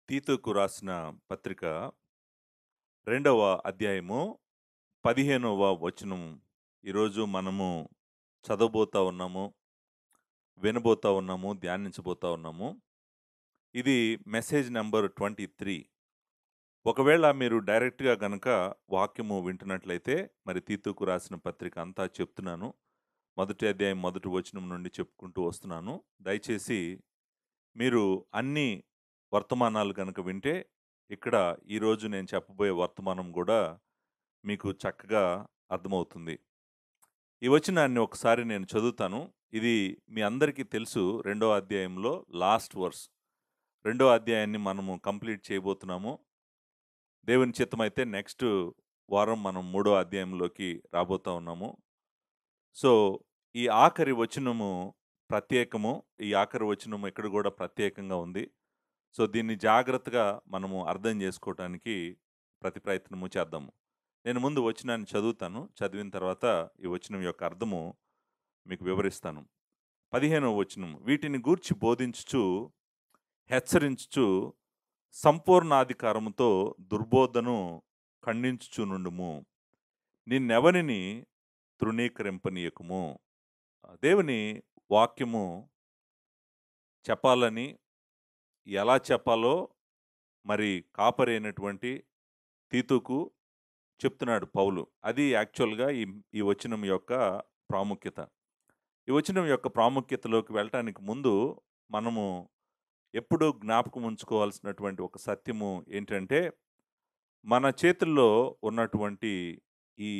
తీతుకు రాసిన పత్రిక రెండవ అధ్యాయము 15వ వచనం ఈరోజు మనము చదవబోతా ఉన్నాము, వినబోతా ఉన్నాము, ధ్యానించబోతా ఉన్నాము. ఇది మెసేజ్ నెంబర్ 23. ఒకవేళ మీరు డైరెక్ట్గా గనక వాక్యము వింటున్నట్లయితే మరి తీతుకు రాసిన పత్రిక అంతా చెప్తున్నాను. మొదటి అధ్యాయం మొదటి వచనం నుండి చెప్పుకుంటూ వస్తున్నాను. దయచేసి మీరు అన్ని వర్తమానాలు కనుక వింటే ఇక్కడ ఈరోజు నేను చెప్పబోయే వర్తమానం కూడా మీకు చక్కగా అర్థమవుతుంది. ఈ వచనాన్ని ఒకసారి నేను చదువుతాను. ఇది మీ అందరికీ తెలుసు. రెండో అధ్యాయంలో లాస్ట్ వర్స్. రెండో అధ్యాయాన్ని మనము కంప్లీట్ చేయబోతున్నాము. దేవుని చిత్తమైతే నెక్స్ట్ వారం మనం మూడో అధ్యాయంలోకి రాబోతా ఉన్నాము. సో ఈ ఆఖరి వచనము ప్రత్యేకము. ఈ ఆఖరి వచనము ఇక్కడ కూడా ప్రత్యేకంగా ఉంది. సో దీన్ని జాగ్రత్తగా మనము అర్థం చేసుకోవటానికి ప్రతి ప్రయత్నము చేద్దాము. నేను ముందు వచనాన్ని చదువుతాను. చదివిన తర్వాత ఈ వచనం యొక్క అర్థము మీకు వివరిస్తాను. 15వ వచనం, వీటిని గూర్చి బోధించుచు హెచ్చరించుచు సంపూర్ణాధికారముతో దుర్బోధను ఖండించుచు నుండుము. నిన్నెవరిని తృణీకరింపనీయకుము. దేవుని వాక్యము చెప్పాలని, ఎలా చెప్పాలో మరి కాపరి అయినటువంటి తీతుకు చెప్తున్నాడు పౌలు. అది యాక్చువల్గా ఈ ఈ వచనం యొక్క ప్రాముఖ్యత. ఈ వచనం యొక్క ప్రాముఖ్యతలోకి వెళ్ళటానికి ముందు మనము ఎప్పుడూ జ్ఞాపకం ఉంచుకోవాల్సినటువంటి ఒక సత్యము ఏంటంటే, మన చేతుల్లో ఉన్నటువంటి ఈ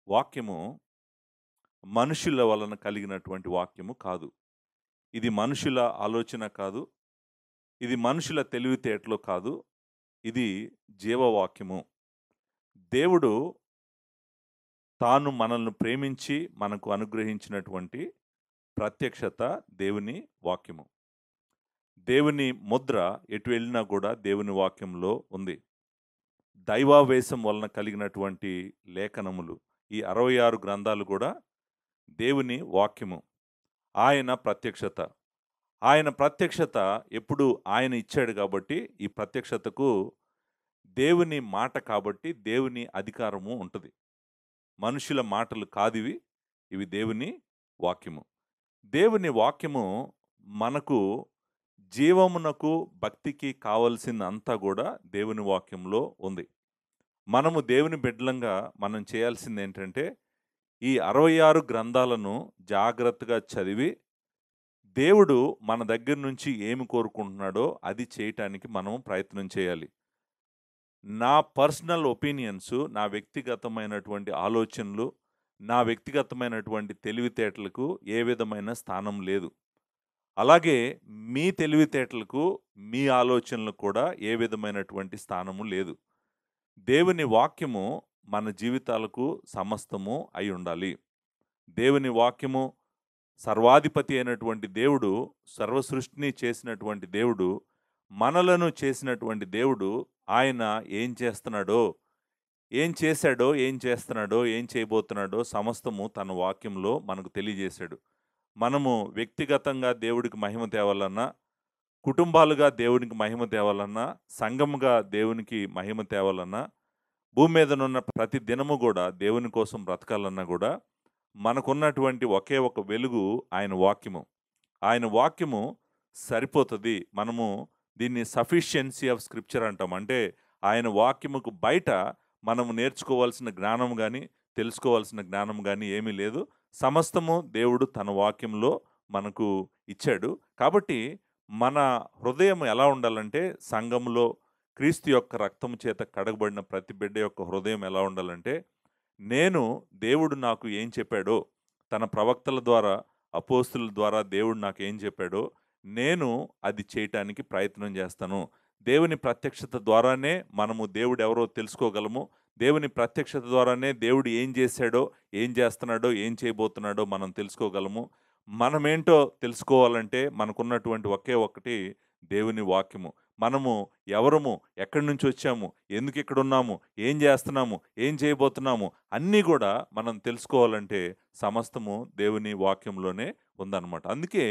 వాక్యము మనుషుల వలన కలిగినటువంటి వాక్యము కాదు. ఇది మనుషుల ఆలోచన కాదు. ఇది మనుషుల తెలివితేటలు కాదు. ఇది జీవవాక్యము. దేవుడు తాను మనల్ని ప్రేమించి మనకు అనుగ్రహించినటువంటి ప్రత్యక్షత దేవుని వాక్యము. దేవుని ముద్ర ఎటు వెళ్ళినా కూడా దేవుని వాక్యంలో ఉంది. దైవావేశం వలన కలిగినటువంటి లేఖనములు, ఈ 66 గ్రంథాలు కూడా దేవుని వాక్యము. ఆయన ప్రత్యక్షత. ఆయన ప్రత్యక్షత ఎప్పుడు ఆయన ఇచ్చాడు కాబట్టి ఈ ప్రత్యక్షతకు దేవుని మాట కాబట్టి దేవుని అధికారము ఉంటుంది. మనుషుల మాటలు కాదివి, ఇవి దేవుని వాక్యము. దేవుని వాక్యము మనకు జీవమునకు భక్తికి కావలసిందంతా కూడా దేవుని వాక్యంలో ఉంది. మనము దేవుని బిడ్డలంగా మనం చేయాల్సింది ఏంటంటే, ఈ 66 గ్రంథాలను జాగ్రత్తగా చదివి దేవుడు మన దగ్గర నుంచి ఏమి కోరుకుంటున్నాడో అది చేయటానికి మనం ప్రయత్నం చేయాలి. నా పర్సనల్ ఒపీనియన్స్, నా వ్యక్తిగతమైనటువంటి ఆలోచనలు, నా వ్యక్తిగతమైనటువంటి తెలివితేటలకు ఏ విధమైన స్థానం లేదు. అలాగే మీ తెలివితేటలకు, మీ ఆలోచనలకు కూడా ఏ విధమైనటువంటి స్థానము లేదు. దేవుని వాక్యము మన జీవితాలకు సమస్తము అయి ఉండాలి. దేవుని వాక్యము సర్వాధిపతి అయినటువంటి దేవుడు, సర్వ సృష్టిని చేసినటువంటి దేవుడు, మనలను చేసినటువంటి దేవుడు, ఆయన ఏం చేస్తున్నాడో, ఏం చేశాడో, ఏం చేస్తున్నాడో, ఏం చేయబోతున్నాడో సమస్తము తన వాక్యంలో మనకు తెలియజేశాడు. మనము వ్యక్తిగతంగా దేవుడికి మహిమ తేవాలన్నా, కుటుంబాలుగా దేవునికి మహిమ తేవాలన్నా, సంఘముగా దేవునికి మహిమ తేవాలన్నా, భూమి మీదనున్న ప్రతి దినము కూడా దేవుని కోసం బ్రతకాలన్నా కూడా మనకున్నటువంటి ఒకే ఒక వెలుగు ఆయన వాక్యము. ఆయన వాక్యము సరిపోతుంది. మనము దీన్ని సఫిషియన్సీ ఆఫ్ స్క్రిప్చర్ అంటాం. అంటే ఆయన వాక్యముకు బయట మనము నేర్చుకోవాల్సిన జ్ఞానం కానీ, తెలుసుకోవాల్సిన జ్ఞానం కానీ ఏమీ లేదు. సమస్తము దేవుడు తన వాక్యంలో మనకు ఇచ్చాడు. కాబట్టి మన హృదయం ఎలా ఉండాలంటే, సంఘములో క్రీస్తు యొక్క రక్తము చేత కడగబడిన ప్రతి బిడ్డ యొక్క హృదయం ఎలా ఉండాలంటే, నేను దేవుడు నాకు ఏం చెప్పాడో, తన ప్రవక్తల ద్వారా, అపోస్తుల ద్వారా దేవుడు నాకు ఏం చెప్పాడో నేను అది చేయటానికి ప్రయత్నం చేస్తాను. దేవుని ప్రత్యక్షత ద్వారానే మనము దేవుడు ఎవరో తెలుసుకోగలము. దేవుని ప్రత్యక్షత ద్వారానే దేవుడు ఏం చేశాడో, ఏం చేస్తున్నాడో, ఏం చేయబోతున్నాడో మనం తెలుసుకోగలము. మనమేంటో తెలుసుకోవాలంటే మనకున్నటువంటి ఒకే ఒక్కటి దేవుని వాక్యము. మనము ఎవరము, ఎక్కడి నుంచి వచ్చాము, ఎందుకు ఇక్కడ ఉన్నాము, ఏం చేస్తున్నాము, ఏం చేయబోతున్నాము అన్నీ కూడా మనం తెలుసుకోవాలంటే సమస్తము దేవుని వాక్యంలోనే ఉందన్నమాట. అందుకే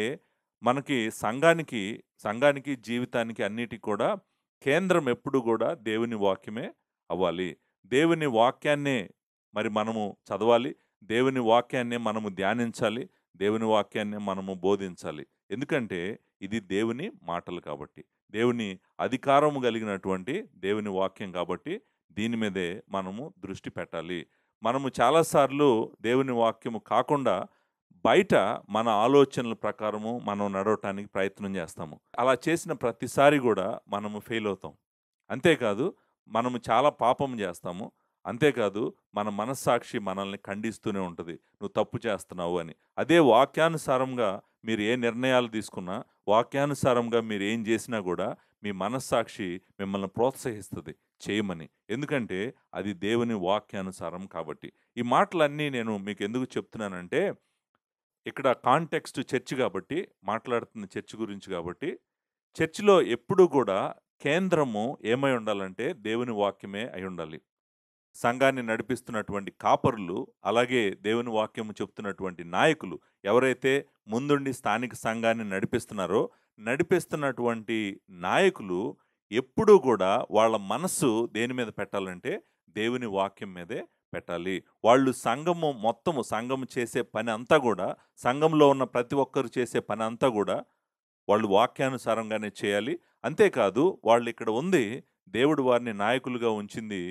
మనకి సంఘానికి జీవితానికి అన్నిటికి కూడా కేంద్రం ఎప్పుడు గూడా దేవుని వాక్యమే అవ్వాలి. దేవుని వాక్యాన్నే మరి మనము చదవాలి. దేవుని వాక్యాన్నే మనము ధ్యానించాలి. దేవుని వాక్యాన్నే మనము బోధించాలి. ఎందుకంటే ఇది దేవుని మాటలు కాబట్టి. దేవుని అధికారము కలిగినటువంటి దేవుని వాక్యం కాబట్టి దీని మీదే మనము దృష్టి పెట్టాలి. మనము చాలా సార్లు దేవుని వాక్యము కాకుండా బయట మన ఆలోచనల ప్రకారము మనం నడవటానికి ప్రయత్నం చేస్తాము. అలా చేసిన ప్రతిసారి గూడా మనము ఫెయిల్ అవుతాం. అంతేకాదు మనము చాలా పాపం చేస్తాము. అంతేకాదు మన మనస్సాక్షి మనల్ని ఖండిస్తూనే ఉంటది. నువ్వు తప్పు చేస్తున్నావు అని. అదే వాక్యానుసారంగా మీరు ఏ నిర్ణయాలు తీసుకున్నా, వాక్యానుసారంగా మీరు ఏం చేసినా గూడా మీ మనస్సాక్షి మిమ్మల్ని ప్రోత్సహిస్తది చేయమని. ఎందుకంటే అది దేవుని వాక్యానుసారం కాబట్టి. ఈ మాటలన్నీ నేను మీకెందుకు చెప్తున్నానంటే ఇక్కడ కాంటెక్స్ట్ చర్చ్ గాబట్టి, మాట్లాడుతుంది చర్చ్ గురించి గాబట్టి, చర్చ్‌లో ఎప్పుడూ గూడా కేంద్రము ఏమై ఉండాలంటే, దేవుని వాక్యమే అయుండాలి. సంఘాన్ని నడిపిస్తున్నటువంటి కాపరులు, అలాగే దేవుని వాక్యము చెప్తున్నటువంటి నాయకులు, ఎవరైతే ముందుండి స్థానిక సంఘాన్ని నడిపిస్తున్నారో, నడిపిస్తున్నటువంటి నాయకులు ఎప్పుడూ గూడా వాళ్ళ మనస్సు దేని మీద పెట్టాలంటే, దేవుని వాక్యం మీదే పెట్టాలి. వాళ్ళు సంఘము మొత్తము, సంఘము చేసే పని అంతా గూడా, సంఘంలో ఉన్న ప్రతి ఒక్కరు చేసే పనంతా గూడా, వాళ్ళు వాక్యానుసారంగానే చేయాలి. అంతేకాదు వాళ్ళిక్కడ ఉంది, దేవుడు వారిని నాయకులుగా ఉంచింది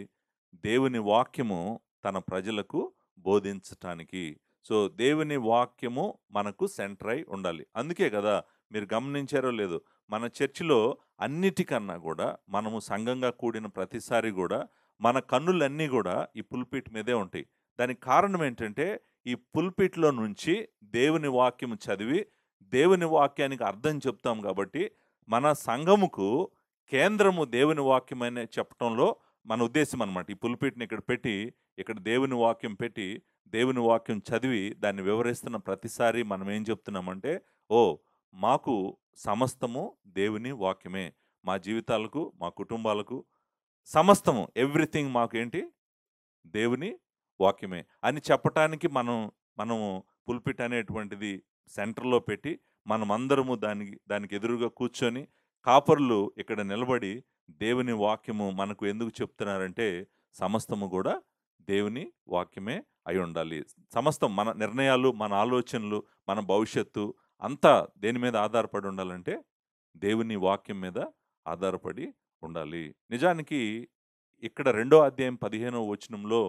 దేవుని వాక్యము తన ప్రజలకు బోధించటానికి. సో, దేవుని వాక్యము మనకు సెంటర్ అయి ఉండాలి. అందుకే గదా! మీరు గమనించారో లేదో, మన చర్చిలో అన్నిటికన్నా గూడా మనము సంఘంగా కూడిన ప్రతిసారి గూడా, మన కన్నులన్నీ గూడా ఈ పుల్పిట్ మీదే ఉంటాయి. దానికి కారణం ఏంటంటే, ఈ పుల్పిట్‌లో నుంచి దేవుని వాక్యము చదివి, దేవుని వాక్యానికి అర్థం చెప్తాం గాబట్టి, మన సంఘముకు కేంద్రము దేవుని వాక్యమనే చెప్పటంలో మన ఉద్దేశ్యం అనమాట. ఈ పుల్పిట్‌ని ఇక్కడ పెట్టి, ఇక్కడ దేవుని వాక్యం పెట్టి, దేవుని వాక్యం చదివి, దాన్ని వివరిస్తున్న ప్రతిసారి మనం ఏం చెప్తున్నామంటే, ఓహ్! మాకు సమస్తము దేవుని వాక్యమే. మా జీవితాలకు, మా కుటుంబాలకు సమస్తము ఎవ్రీథింగ్ మాకేంటి? దేవుని వాక్యమే అని చెప్పటానికి మనము పుల్పిట్ అనేటువంటిది సెంటర్‌లో పెట్టి, మనమందరము దానికి ఎదురుగా కూర్చొని, కాపరులు ఇక్కడ నిలబడి, దేవుని వాక్యము మనకు ఎందుకు చెప్తున్నారంటే, సమస్తము గూడా దేవుని వాక్యమే అయుండాలి. సమస్తం మన నిర్ణయాలు, మన ఆలోచనలు, మన భవిష్యత్తు అంతా దేని మీద ఆధారపడి ఉండాలంటే, దేవుని వాక్యం మీద ఆధారపడి ఉండాలి. నిజానికి ఇక్కడ రెండో అధ్యాయం 15వ వచనంలో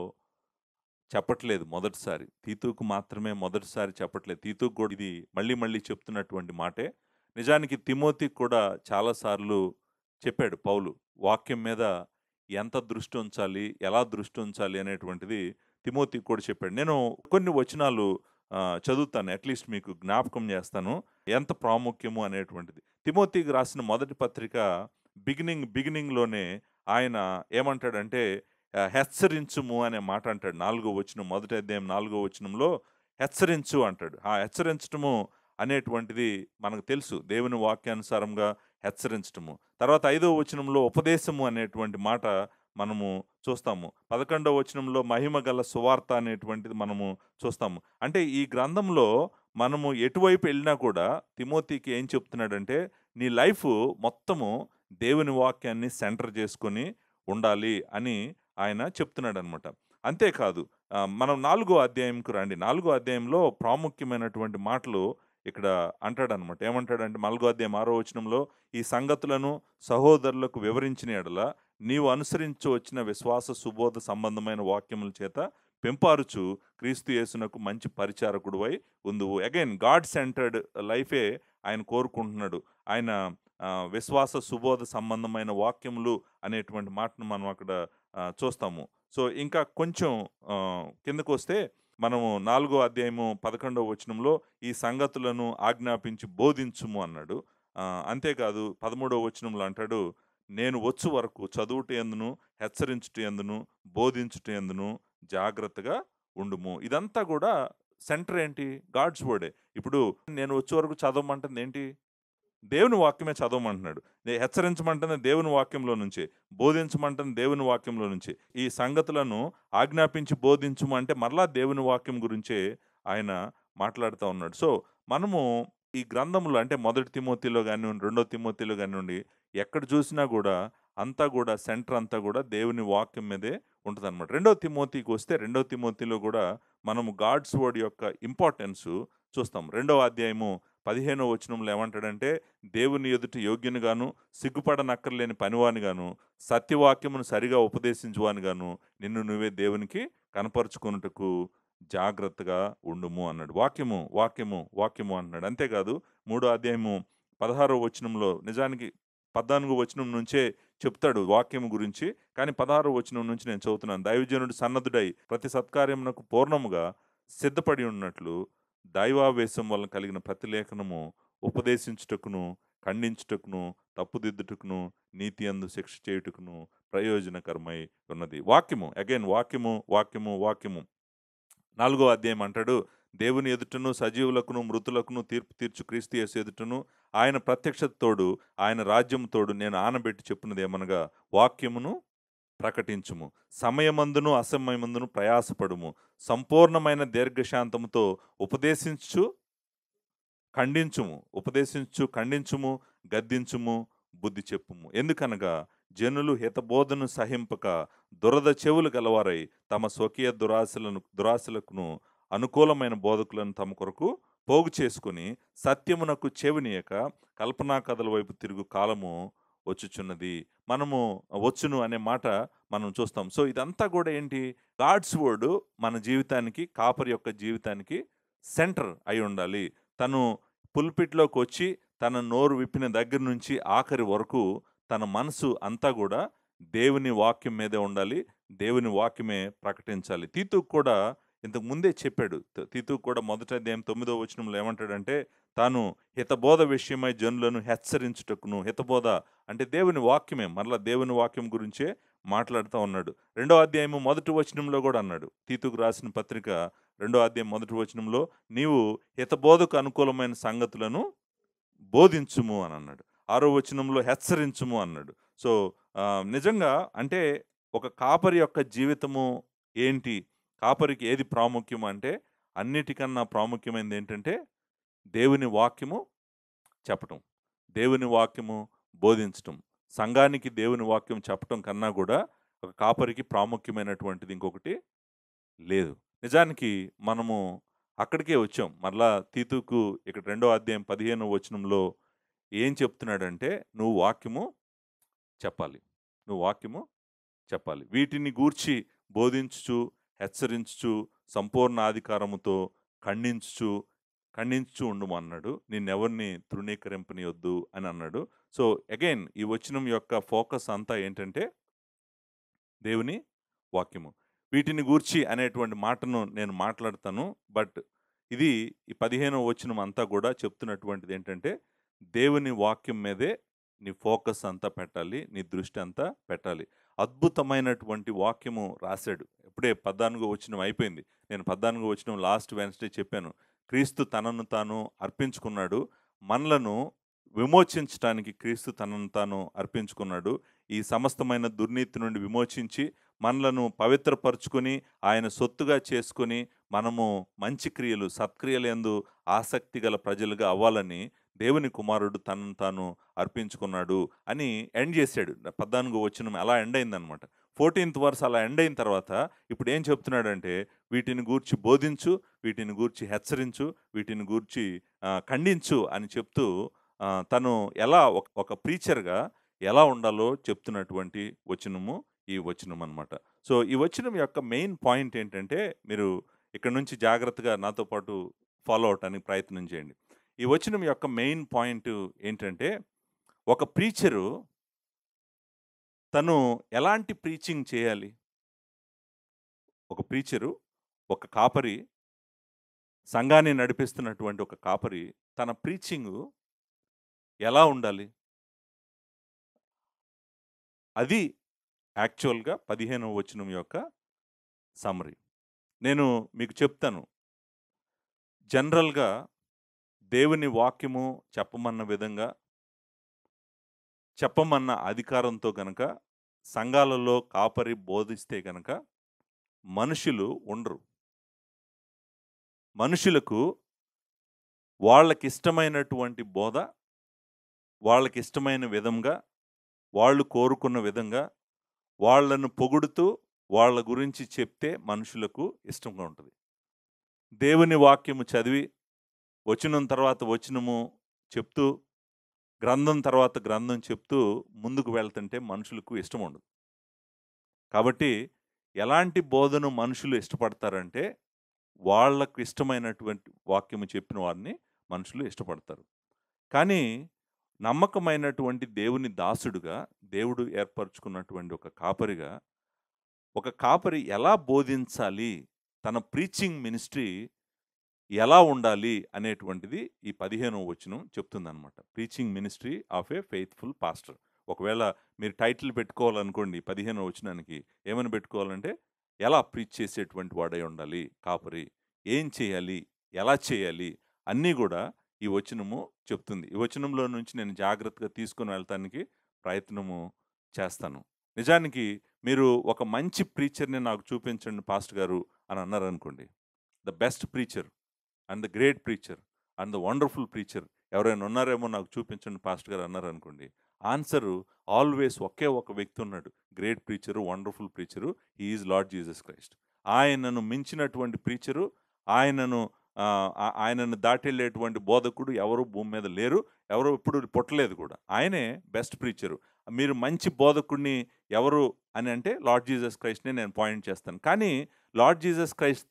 చెప్పట్లేదు మొదటిసారి. తీతుకు మాత్రమే మొదటిసారి చెప్పట్లేదు. తీతుకు గూడా ఇది మళ్ళీ మళ్ళీ చెప్తున్నటువంటి మాటే. నిజానికి తిమోతికి కూడా చాలా సార్లు చెప్పాడు పౌలు. వాక్యం మీద ఎంత దృష్టి ఉంచాలి, ఎలా దృష్టి ఉంచాలి అనేటువంటిది తిమోతికి కూడా చెప్పాడు. నేను కొన్ని వచనాలు చదువుతాను. అట్‌లీస్ట్ మీకు జ్ఞాపకం చేస్తాను. ఎంత ప్రాముఖ్యము అనేటువంటిది. తిమోతికి రాసిన మొదటి పత్రిక బిగినింగ్‌లోనే ఆయన ఏమంటాడంటే హెచ్చరించుము అనే మాట అంటాడు. 4 వచనం, మొదటి అధ్యాయం 4 వచనంలో హెచ్చరించు అంటాడు. ఆ హెచ్చరించటము అనేటువంటిది మనకు తెలుసు. దేవుని వాక్యానుసారంగా హెచ్చరించటము. తర్వాత 5వ వచనంలో ఉపదేశము అనేటువంటి మాట మనము చూస్తాము. 11వ వచనంలో మహిమ గల సువార్త అనేటువంటిది మనము చూస్తాము. అంటే ఈ గ్రంథంలో మనము ఎటువైపు ఎళ్ళినా కూడా తిమోతికి ఏం చెప్తున్నాడంటే, నీ లైఫు మొత్తము దేవుని వాక్యాన్ని సెంటర్ చేసుకొని ఉండాలి అని ఆయన చెప్తున్నాడనమాట. అంతేకాదు మనం 4 అధ్యాయంకు రండి. 4 అధ్యాయంలో ప్రాముఖ్యమైనటువంటి మాటలు ఇక్కడ అంటాడనమాట. ఏమంటాడంటే 4 అధ్యాయం 6 వచనంలో, ఈ సంగతులను సహోదరులకు వివరించిన యెడల నీవు అనుసరించు వచ్చిన విశ్వాస సుబోధ సంబంధమైన వాక్యముల చేత పెంపారుచు క్రీస్తు యేసునకు మంచి పరిచారకుడివై ఉందువు. అగైన్ గాడ్ సెంటర్డ్ లైఫే ఆయన కోరుకుంటున్నాడు. ఆయన విశ్వాస సుబోధ సంబంధమైన వాక్యములు అనేటువంటి మాటను మనం అక్కడ చూస్తాము. సో, ఇంకా కొంచెం కిందకొస్తే మనము 4 అధ్యాయము 11వ వచనంలో ఈ సంగతులను ఆజ్ఞాపించి బోధించుము అన్నాడు. అంతేకాదు 13వ వచనంలో అంటాడు, నేను వచ్చు వరకు చదువుట యందును, హెచ్చరించుట యందును, బోధించుట యందును జాగ్రత్తగా ఉండుము. ఇదంతా గూడా సెంటర్ ఏంటి? గాడ్స్ వర్డే. ఇప్పుడు నేను వచ్చే వరకు చదవమంటుంది ఏంటి? దేవుని వాక్యమే చదవమంటున్నాడు. హెచ్చరించమంటుంది దేవుని వాక్యంలో నుంచే. బోధించమంటుంది దేవుని వాక్యంలో నుంచే. ఈ సంగతులను ఆజ్ఞాపించి బోధించుము అంటే మరలా దేవుని వాక్యం గురించే ఆయన మాట్లాడుతా ఉన్నాడు. సో, మనము ఈ గ్రంథంలో అంటే మొదటి తిమోతిలో గానివ్వండి, రెండో తిమోతిలో గానివ్వండి, ఎక్కడ చూసినా గూడా అంతా గూడా సెంటర్ అంతా గూడా దేవుని వాక్యం మీదే ఉంటదనమాట. రెండో తిమోతికి వస్తే, రెండో తిమోతిలో గూడా మనము గాడ్స్ వర్డ్ యొక్క ఇంపార్టెన్సు చూస్తాం. రెండవ అధ్యాయము 15వ వచనంలో ఏమంటాడంటే, దేవుని ఎదుట యోగ్యునిగాను, సిగ్గుపడనక్కర్లేని పనివానిగాను, సత్యవాక్యమును సరిగా ఉపదేశించువానిగాను, నిన్ను నువ్వే దేవునికి కనపరుచుకొనుటకు జాగ్రత్తగా ఉండుము అన్నాడు. వాక్యము, వాక్యము, వాక్యము అంటున్నాడు. అంతేకాదు మూడో అధ్యాయము 16వ వచనంలో నిజానికి 14వ వచనం నుంచే చెప్తాడు వాక్యం గురించి. కానీ 16వ వచనం నుంచి నేను చదువుతున్నాను. దైవజనుడు సన్నద్ధుడై ప్రతి సత్కార్యమునకు పూర్ణముగా సిద్ధపడి ఉన్నట్లు దైవావేశం వలన కలిగిన ప్రతి లేఖనము ఉపదేశించుటకును, ఖండించుటకును, తప్పుదిద్దుటకును, నీతి యందు శిక్ష చేయుటకును ప్రయోజనకరమై ఉన్నది. వాక్యము అగైన్ వాక్యము, వాక్యము, వాక్యము. 4వ అధ్యాయం అంటాడు, దేవుని ఎదుటను సజీవులకును మృతులకును తీర్పు తీర్చు క్రీస్తు యేసు ఎదుటను ఆయన ప్రత్యక్షత తోడు ఆయన రాజ్యం తోడు నేను ఆనబెట్టి చెప్పున్నది ఏమనగా వాక్యమును ప్రకటించుము, సమయమందును అసమయమందును ప్రయాసపడుము, సంపూర్ణమైన దీర్ఘశాంతముతో ఉపదేశించు ఖండించుము, ఉపదేశించు ఖండించుము, గద్దించుము, బుద్ధి చెప్పుము. ఎందుకనగా జనులు హితబోధను సహింపక దురద చెవులు గలవారై తమ స్వకీయ దురాశలకును అనుకూలమైన బోధకులను తమ కొరకు పోగు చేసుకుని సత్యమునకు చెవినియక కల్పనా కథల వైపు తిరుగు కాలము వచ్చుచున్నది. మనము వచ్చును అనే మాట మనం చూస్తాం. సో ఇదంతా కూడా ఏంటి? గాడ్స్ వర్డ్ మన జీవితానికి, కాపరి యొక్క జీవితానికి సెంటర్ అయి ఉండాలి. తను పుల్పిట్లోకి వచ్చి తన నోరు విప్పిన దగ్గర నుంచి ఆఖరి వరకు తన మనసు అంతా కూడా దేవుని వాక్యం మీదే ఉండాలి. దేవుని వాక్యమే ప్రకటించాలి. తీతుకు కూడా ఇంతకు ముందే చెప్పాడు. తీతుకు కూడా మొదటి అధ్యాయం 9వ వచనంలో ఏమంటాడంటే, తాను హితబోధ విషయమై జనులను హెచ్చరించుటకును, హితబోధ అంటే దేవుని వాక్యమే, మరలా దేవుని వాక్యం గురించే మాట్లాడుతూ ఉన్నాడు. రెండో అధ్యాయము మొదటి వచనంలో కూడా అన్నాడు. తీతుకు రాసిన పత్రిక రెండో అధ్యాయం మొదటి వచనంలో, నీవు హితబోధకు అనుకూలమైన సంగతులను బోధించుము అని అన్నాడు. ఆరో వచనంలో హెచ్చరించుము అన్నాడు. సో నిజంగా అంటే ఒక కాపరి యొక్క జీవితము ఏంటి? కాపరికి ఏది ప్రాముఖ్యం అంటే, అన్నిటికన్నా ప్రాముఖ్యమైనది ఏంటంటే దేవుని వాక్యము చెప్పటం, దేవుని వాక్యము బోధించటం. సంఘానికి దేవుని వాక్యం చెప్పటం కన్నా కూడా ఒక కాపరికి ప్రాముఖ్యమైనటువంటిది ఇంకొకటి లేదు. నిజానికి మనము అక్కడికే వచ్చాం. మరలా తీతుకు ఇక్కడ రెండో అధ్యాయం 15వ వచనంలో ఏం చెప్తున్నాడంటే, నువ్వు వాక్యము చెప్పాలి. నువ్వు వాక్యము చెప్పాలి. వీటిని గూర్చి బోధించుచు, హెచ్చరించుచు, సంపూర్ణ అధికారముతో ఖండించుచు ఉండుము అన్నాడు. నిన్నెవరిని తృణీకరింపనీయొద్దు అని అన్నాడు. సో అగైన్ ఈ వచనం యొక్క ఫోకస్ అంతా ఏంటంటే దేవుని వాక్యము. వీటిని గూర్చి అనేటువంటి మాటను నేను మాట్లాడతాను. బట్ ఇది ఈ 15వ వచనం అంతా కూడా చెప్తున్నటువంటిది ఏంటంటే, దేవుని వాక్యం మీదే నీ ఫోకస్ అంతా పెట్టాలి. నీ దృష్టి అంతా పెట్టాలి. అద్భుతమైనటువంటి వాక్యము రాశాడు. ఇప్పుడే 14వ వచనం అయిపోయింది. నేను 14వ వచనం లాస్ట్ వెన్స్‌డే చెప్పాను. క్రీస్తు తనను తాను అర్పించుకున్నాడు. మనలను విమోచించటానికి క్రీస్తు తనను తాను అర్పించుకున్నాడు. ఈ సమస్తమైన దుర్నీతి నుండి విమోచించి మనలను పవిత్రపరుచుకొని ఆయన సొత్తుగా చేసుకొని మనము మంచి క్రియలు, సత్క్రియలందు ఆసక్తి గల ప్రజలుగా అవ్వాలని దేవుని కుమారుడు తనను తాను అర్పించుకున్నాడు అని ఎండ్ చేశాడు. 14వ వచనం అలా ఎండ్ అయిందనమాట. 14th వర్స్ అలా ఎండ్ అయిన తర్వాత ఇప్పుడు ఏం చెప్తున్నాడంటే, వీటిని గూర్చి బోధించు, వీటిని గూర్చి హెచ్చరించు, వీటిని గూర్చి ఖండించు అని చెప్తూ తను ఎలా ఒక ప్రీచర్‌గా ఎలా ఉండాలో చెప్తున్నటువంటి వచనము ఈ వచనం అనమాట. సో ఈ వచనం యొక్క మెయిన్ పాయింట్ ఏంటంటే, మీరు ఇక్కడ నుంచి జాగ్రత్తగా నాతో పాటు ఫాలో అవ్వటానికి ప్రయత్నం చేయండి. ఈ వచనం యొక్క మెయిన్ పాయింట్ ఏంటంటే, ఒక ప్రీచరు తను ఎలాంటి ప్రీచింగ్ చేయాలి? ఒక ప్రీచరు, ఒక కాపరి, సంఘాన్ని నడిపిస్తున్నటువంటి ఒక కాపరి తన ప్రీచింగు ఎలా ఉండాలి? అది యాక్చువల్‌గా 15వ వచనం యొక్క సమ్మరీ. నేను మీకు చెప్తాను. జనరల్‌గా దేవుని వాక్యము చెప్పమన్న విధంగా, చెప్పమన్న అధికారంతో గనక సంఘాలలో కాపరి బోధిస్తే గనక మనుషులు ఉండరు. మనుషులకు వాళ్ళకిష్టమైనటువంటి బోధ, వాళ్ళకిష్టమైన విధంగా, వాళ్ళు కోరుకున్న విధంగా, వాళ్ళను పొగుడుతూ, వాళ్ళ గురించి చెప్తే మనుషులకు ఇష్టంగా ఉంటది. దేవుని వాక్యము చదివి, వచనం తర్వాత వచనము చెప్తూ, గ్రంథం తర్వాత గ్రంథం చెప్తూ ముందుకు వెళ్తుంటే మనుషులకు ఇష్టముండదు. కాబట్టి ఎలాంటి బోధను మనుషులు ఇష్టపడతారంటే, వాళ్ళకు ఇష్టమైనటువంటి వాక్యము చెప్పిన వారిని మనుషులు ఇష్టపడతారు. కానీ నమ్మకమైనటువంటి దేవుని దాసుడుగా, దేవుడు ఏర్పరచుకున్నటువంటి ఒక కాపరిగా, ఒక కాపరి ఎలా బోధించాలి, తన ప్రీచింగ్ మినిస్ట్రీ ఎలా ఉండాలి అనేటువంటిది ఈ 15వ వచనం చెప్తుందనమాట. Preaching ministry of a faithful pastor. ఒకవేళ మీరు టైటిల్ పెట్టుకోవాలనుకోండి 15వ వచనానికి ఏమని పెట్టుకోవాలంటే, ఎలా ప్రీచ్ చేసేటువంటి వాడై ఉండాలి కాపరి, ఏం చేయాలి, ఎలా చేయాలి అన్నీ గూడా ఈ వచనము చెప్తుంది. ఈ వచనంలో నుంచి నేను జాగ్రత్తగా తీసుకొని వెళ్తానికి ప్రయత్నము చేస్తాను. నిజానికి మీరు ఒక మంచి ప్రీచర్‌ని నాకు చూపించండి పాస్టర్ గారు అని అన్నారనుకోండి. The best preacher and the great preacher and the wonderful preacher ఎవరైనా ఉన్నారేమో నాకు చూపించండి పాస్టర్ గారు అన్నారనుకోండి. ఆన్సరు ఆల్వేస్ ఒకే ఒక వ్యక్తి ఉన్నాడు. Great preacher, wonderful preacher. He is Lord Jesus Christ. ఆయనను మించినటువంటి ప్రీచరు, ఆయనను ఆయనను దాటెళ్ళేటువంటి బోధకుడు ఎవరు భూమి మీద లేరు. ఎవరు ఎప్పుడు పుట్టలేదు కూడా. ఆయనే బెస్ట్ ప్రీచరు. మీరు మంచి బోధకుడిని ఎవరు అని అంటే లార్డ్ జీసస్ క్రైస్ట్‌నే నేను పాయింట్ చేస్తాను. కానీ లార్డ్ జీసస్ క్రైస్ట్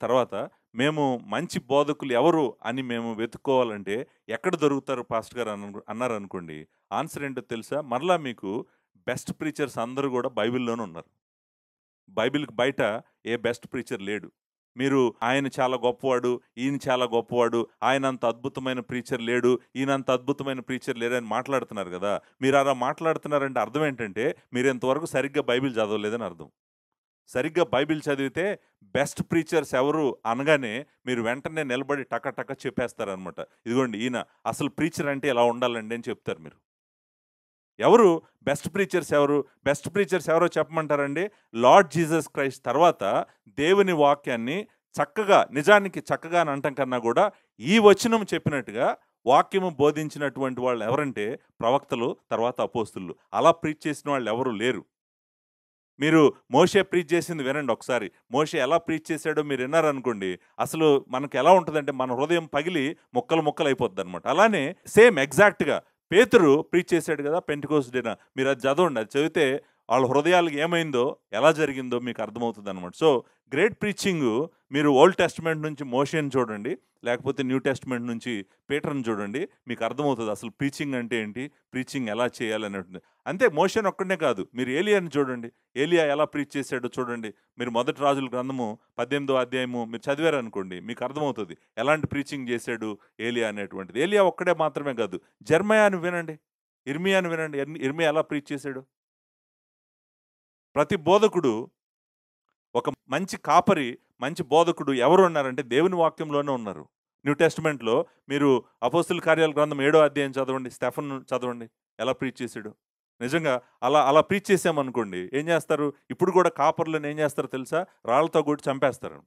తర్వాత మేము మంచి బోధకులు ఎవరు అని మేము వెతుక్కోవాలంటే ఎక్కడ దొరుకుతారు పాస్టర్ గారు అన్నారనుకోండి. ఆన్సర్ ఏంటో తెలుసా? మరలా మీకు బెస్ట్ ప్రీచర్స్ అందరూ కూడా బైబిల్‌లోనే ఉన్నారు. బైబిల్‌కి బయట ఏ బెస్ట్ ప్రీచర్ లేడు. మీరు ఆయన చాలా గొప్పవాడు, ఈయన చాలా గొప్పవాడు, ఆయనంత అద్భుతమైన ప్రీచర్ లేడు, ఈయనంత అద్భుతమైన ప్రీచర్ లేరని మాట్లాడుతున్నారు గదా! మీరు అలా మాట్లాడుతున్నారంటే అర్థం ఏంటంటే, మీరు ఇంతవరకు సరిగ్గా బైబిల్ చదవలేదని అర్థం. సరిగ్గా బైబిల్ చదివితే బెస్ట్ ప్రీచర్స్ ఎవరు అనగానే మీరు వెంటనే నిలబడి టక టక చెప్పేస్తారనమాట. ఇదిగోండి ఈయన అసలు ప్రీచర్ అంటే ఇలా ఉండాలండి అని చెప్తారు మీరు. ఎవరు బెస్ట్ ప్రీచర్స్ ఎవరు? బెస్ట్ ప్రీచర్స్ ఎవరో చెప్పమంటారండి? లార్డ్ జీసస్ క్రైస్ట్ తర్వాత దేవుని వాక్యాన్ని చక్కగా, నిజానికి చక్కగా అని అంటం కన్నా కూడా ఈ వచనం చెప్పినట్టుగా వాక్యము బోధించినటువంటి వాళ్ళు ఎవరంటే ప్రవక్తలు, తర్వాత అపోస్తులు. అలా ప్రీచ్ చేసిన వాళ్ళు ఎవరు లేరు. మీరు మోషే ప్రీచ్ చేసింది వినండి ఒకసారి. మోషే ఎలా ప్రీచ్ చేశాడో మీరు విన్నారనుకోండి, అసలు మనకు ఎలా ఉంటదంటే మన హృదయం పగిలి ముక్కలు ముక్కలు అయిపోద్దనమాట. అలానే సేమ్ ఎగ్జాక్ట్‌గా పేతురు ప్రీచ్ చేశాడు కదా! పెంటెకోస్ట్ డేన. మీరు అది చదవండి. అది చదివితే వాళ్ళ హృదయాలకు ఏమైందో, ఎలా జరిగిందో మీకు అర్థమవుతుందనమాట. సో, గ్రేట్ ప్రీచింగు మీరు ఓల్డ్ టెస్టమెంట్ నుంచి మోషేని చూడండి, లేకపోతే న్యూ టెస్టమెంట్ నుంచి పీటర్‌ని చూడండి. మీకు అర్థమవుతది అసలు ప్రీచింగ్ అంటే ఏంటి? ప్రీచింగ్ ఎలా చేయాలనేది. అంతే మోషేని ఒక్కడినే కాదు. మీరు ఏలియాని చూడండి. ఏలియా ఎలా ప్రీచ్ చేశాడో చూడండి. మీరు మొదటి రాజుల గ్రంథము 18వ అధ్యాయము మీరు చదివారనుకోండి, మీకు అర్థమవుతది. ఎలాంటి ప్రీచింగ్ చేశాడు ఏలియా అనేటువంటిది. ఏలియా ఒక్కడే మాత్రమే కాదు. జెర్మయాని వినండి. ఇర్మియాని వినండి. ఇర్మియా ఎలా ప్రీచ్ చేశాడు. ప్రతి బోధకుడు ఒక మంచి కాపరి, మంచి బోధకుడు ఎవరు ఉన్నారంటే దేవుని వాక్యంలోనే ఉన్నారు. న్యూ టెస్టమెంట్‌లో మీరు అపోస్తుల కార్యాల గ్రంథం 7వ అధ్యాయం చదవండి. స్టెఫన్ చదవండి. ఎలా ప్రీచ్ చేసాడో. నిజంగా అలా ప్రీచ్ చేసామనుకోండి, ఏం చేస్తారు? ఇప్పుడు కూడా కాపర్లను ఏం చేస్తారో తెలుసా? రాళ్ళతో కొట్టి చంపేస్తారు.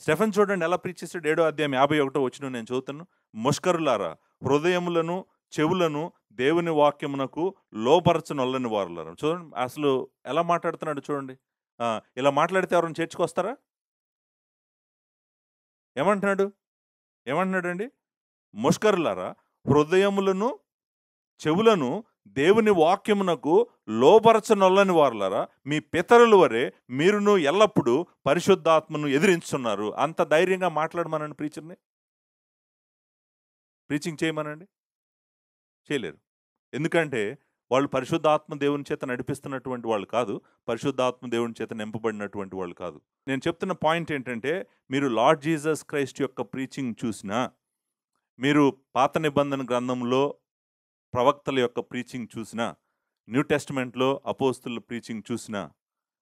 స్టెఫన్ చూడండి ఎలా ప్రీచ్ చేసాడు. 7వ అధ్యాయం 51వ వచనం నేను చదువుతాను. ముష్కరులారా, హృదయములను, చెవులను దేవుని వాక్యమునకు లోపరచనొల్లని వారులారా. చూడండి అసలు ఎలా మాట్లాడుతున్నాడు చూడండి. ఇలా మాట్లాడితే ఎవరైనా చర్చ్‌కొస్తారా? ఏమంటున్నాడు? ఏమంటున్నాడండి? ముష్కరులారా, హృదయములను, చెవులను దేవుని వాక్యమునకు లోపరచనొల్లని వారులారా, మీ పితరుల వలె మీరును ఎల్లప్పుడూ పరిశుద్ధాత్మను ఎదిరించుచున్నారు. అంత ధైర్యంగా మాట్లాడమనండి ప్రీచర్‌ని. ప్రీచింగ్ చేయమనండి. చేయలేరు. ఎందుకంటే వాళ్ళు పరిశుద్ధాత్మ దేవుని చేత నడిపిస్తున్నటువంటి వాళ్ళు కాదు. పరిశుద్ధాత్మ దేవుని చేత నింపబడినటువంటి వాళ్ళు కాదు. నేను చెప్తున్న పాయింట్ ఏంటంటే, మీరు లార్డ్ జీసస్ క్రైస్ట్ యొక్క ప్రీచింగ్ చూసినా, మీరు పాత నిబంధన గ్రంథంలో ప్రవక్తల యొక్క ప్రీచింగ్ చూసినా, న్యూ టెస్టమెంట్‌లో అపోస్తుల ప్రీచింగ్ చూసినా,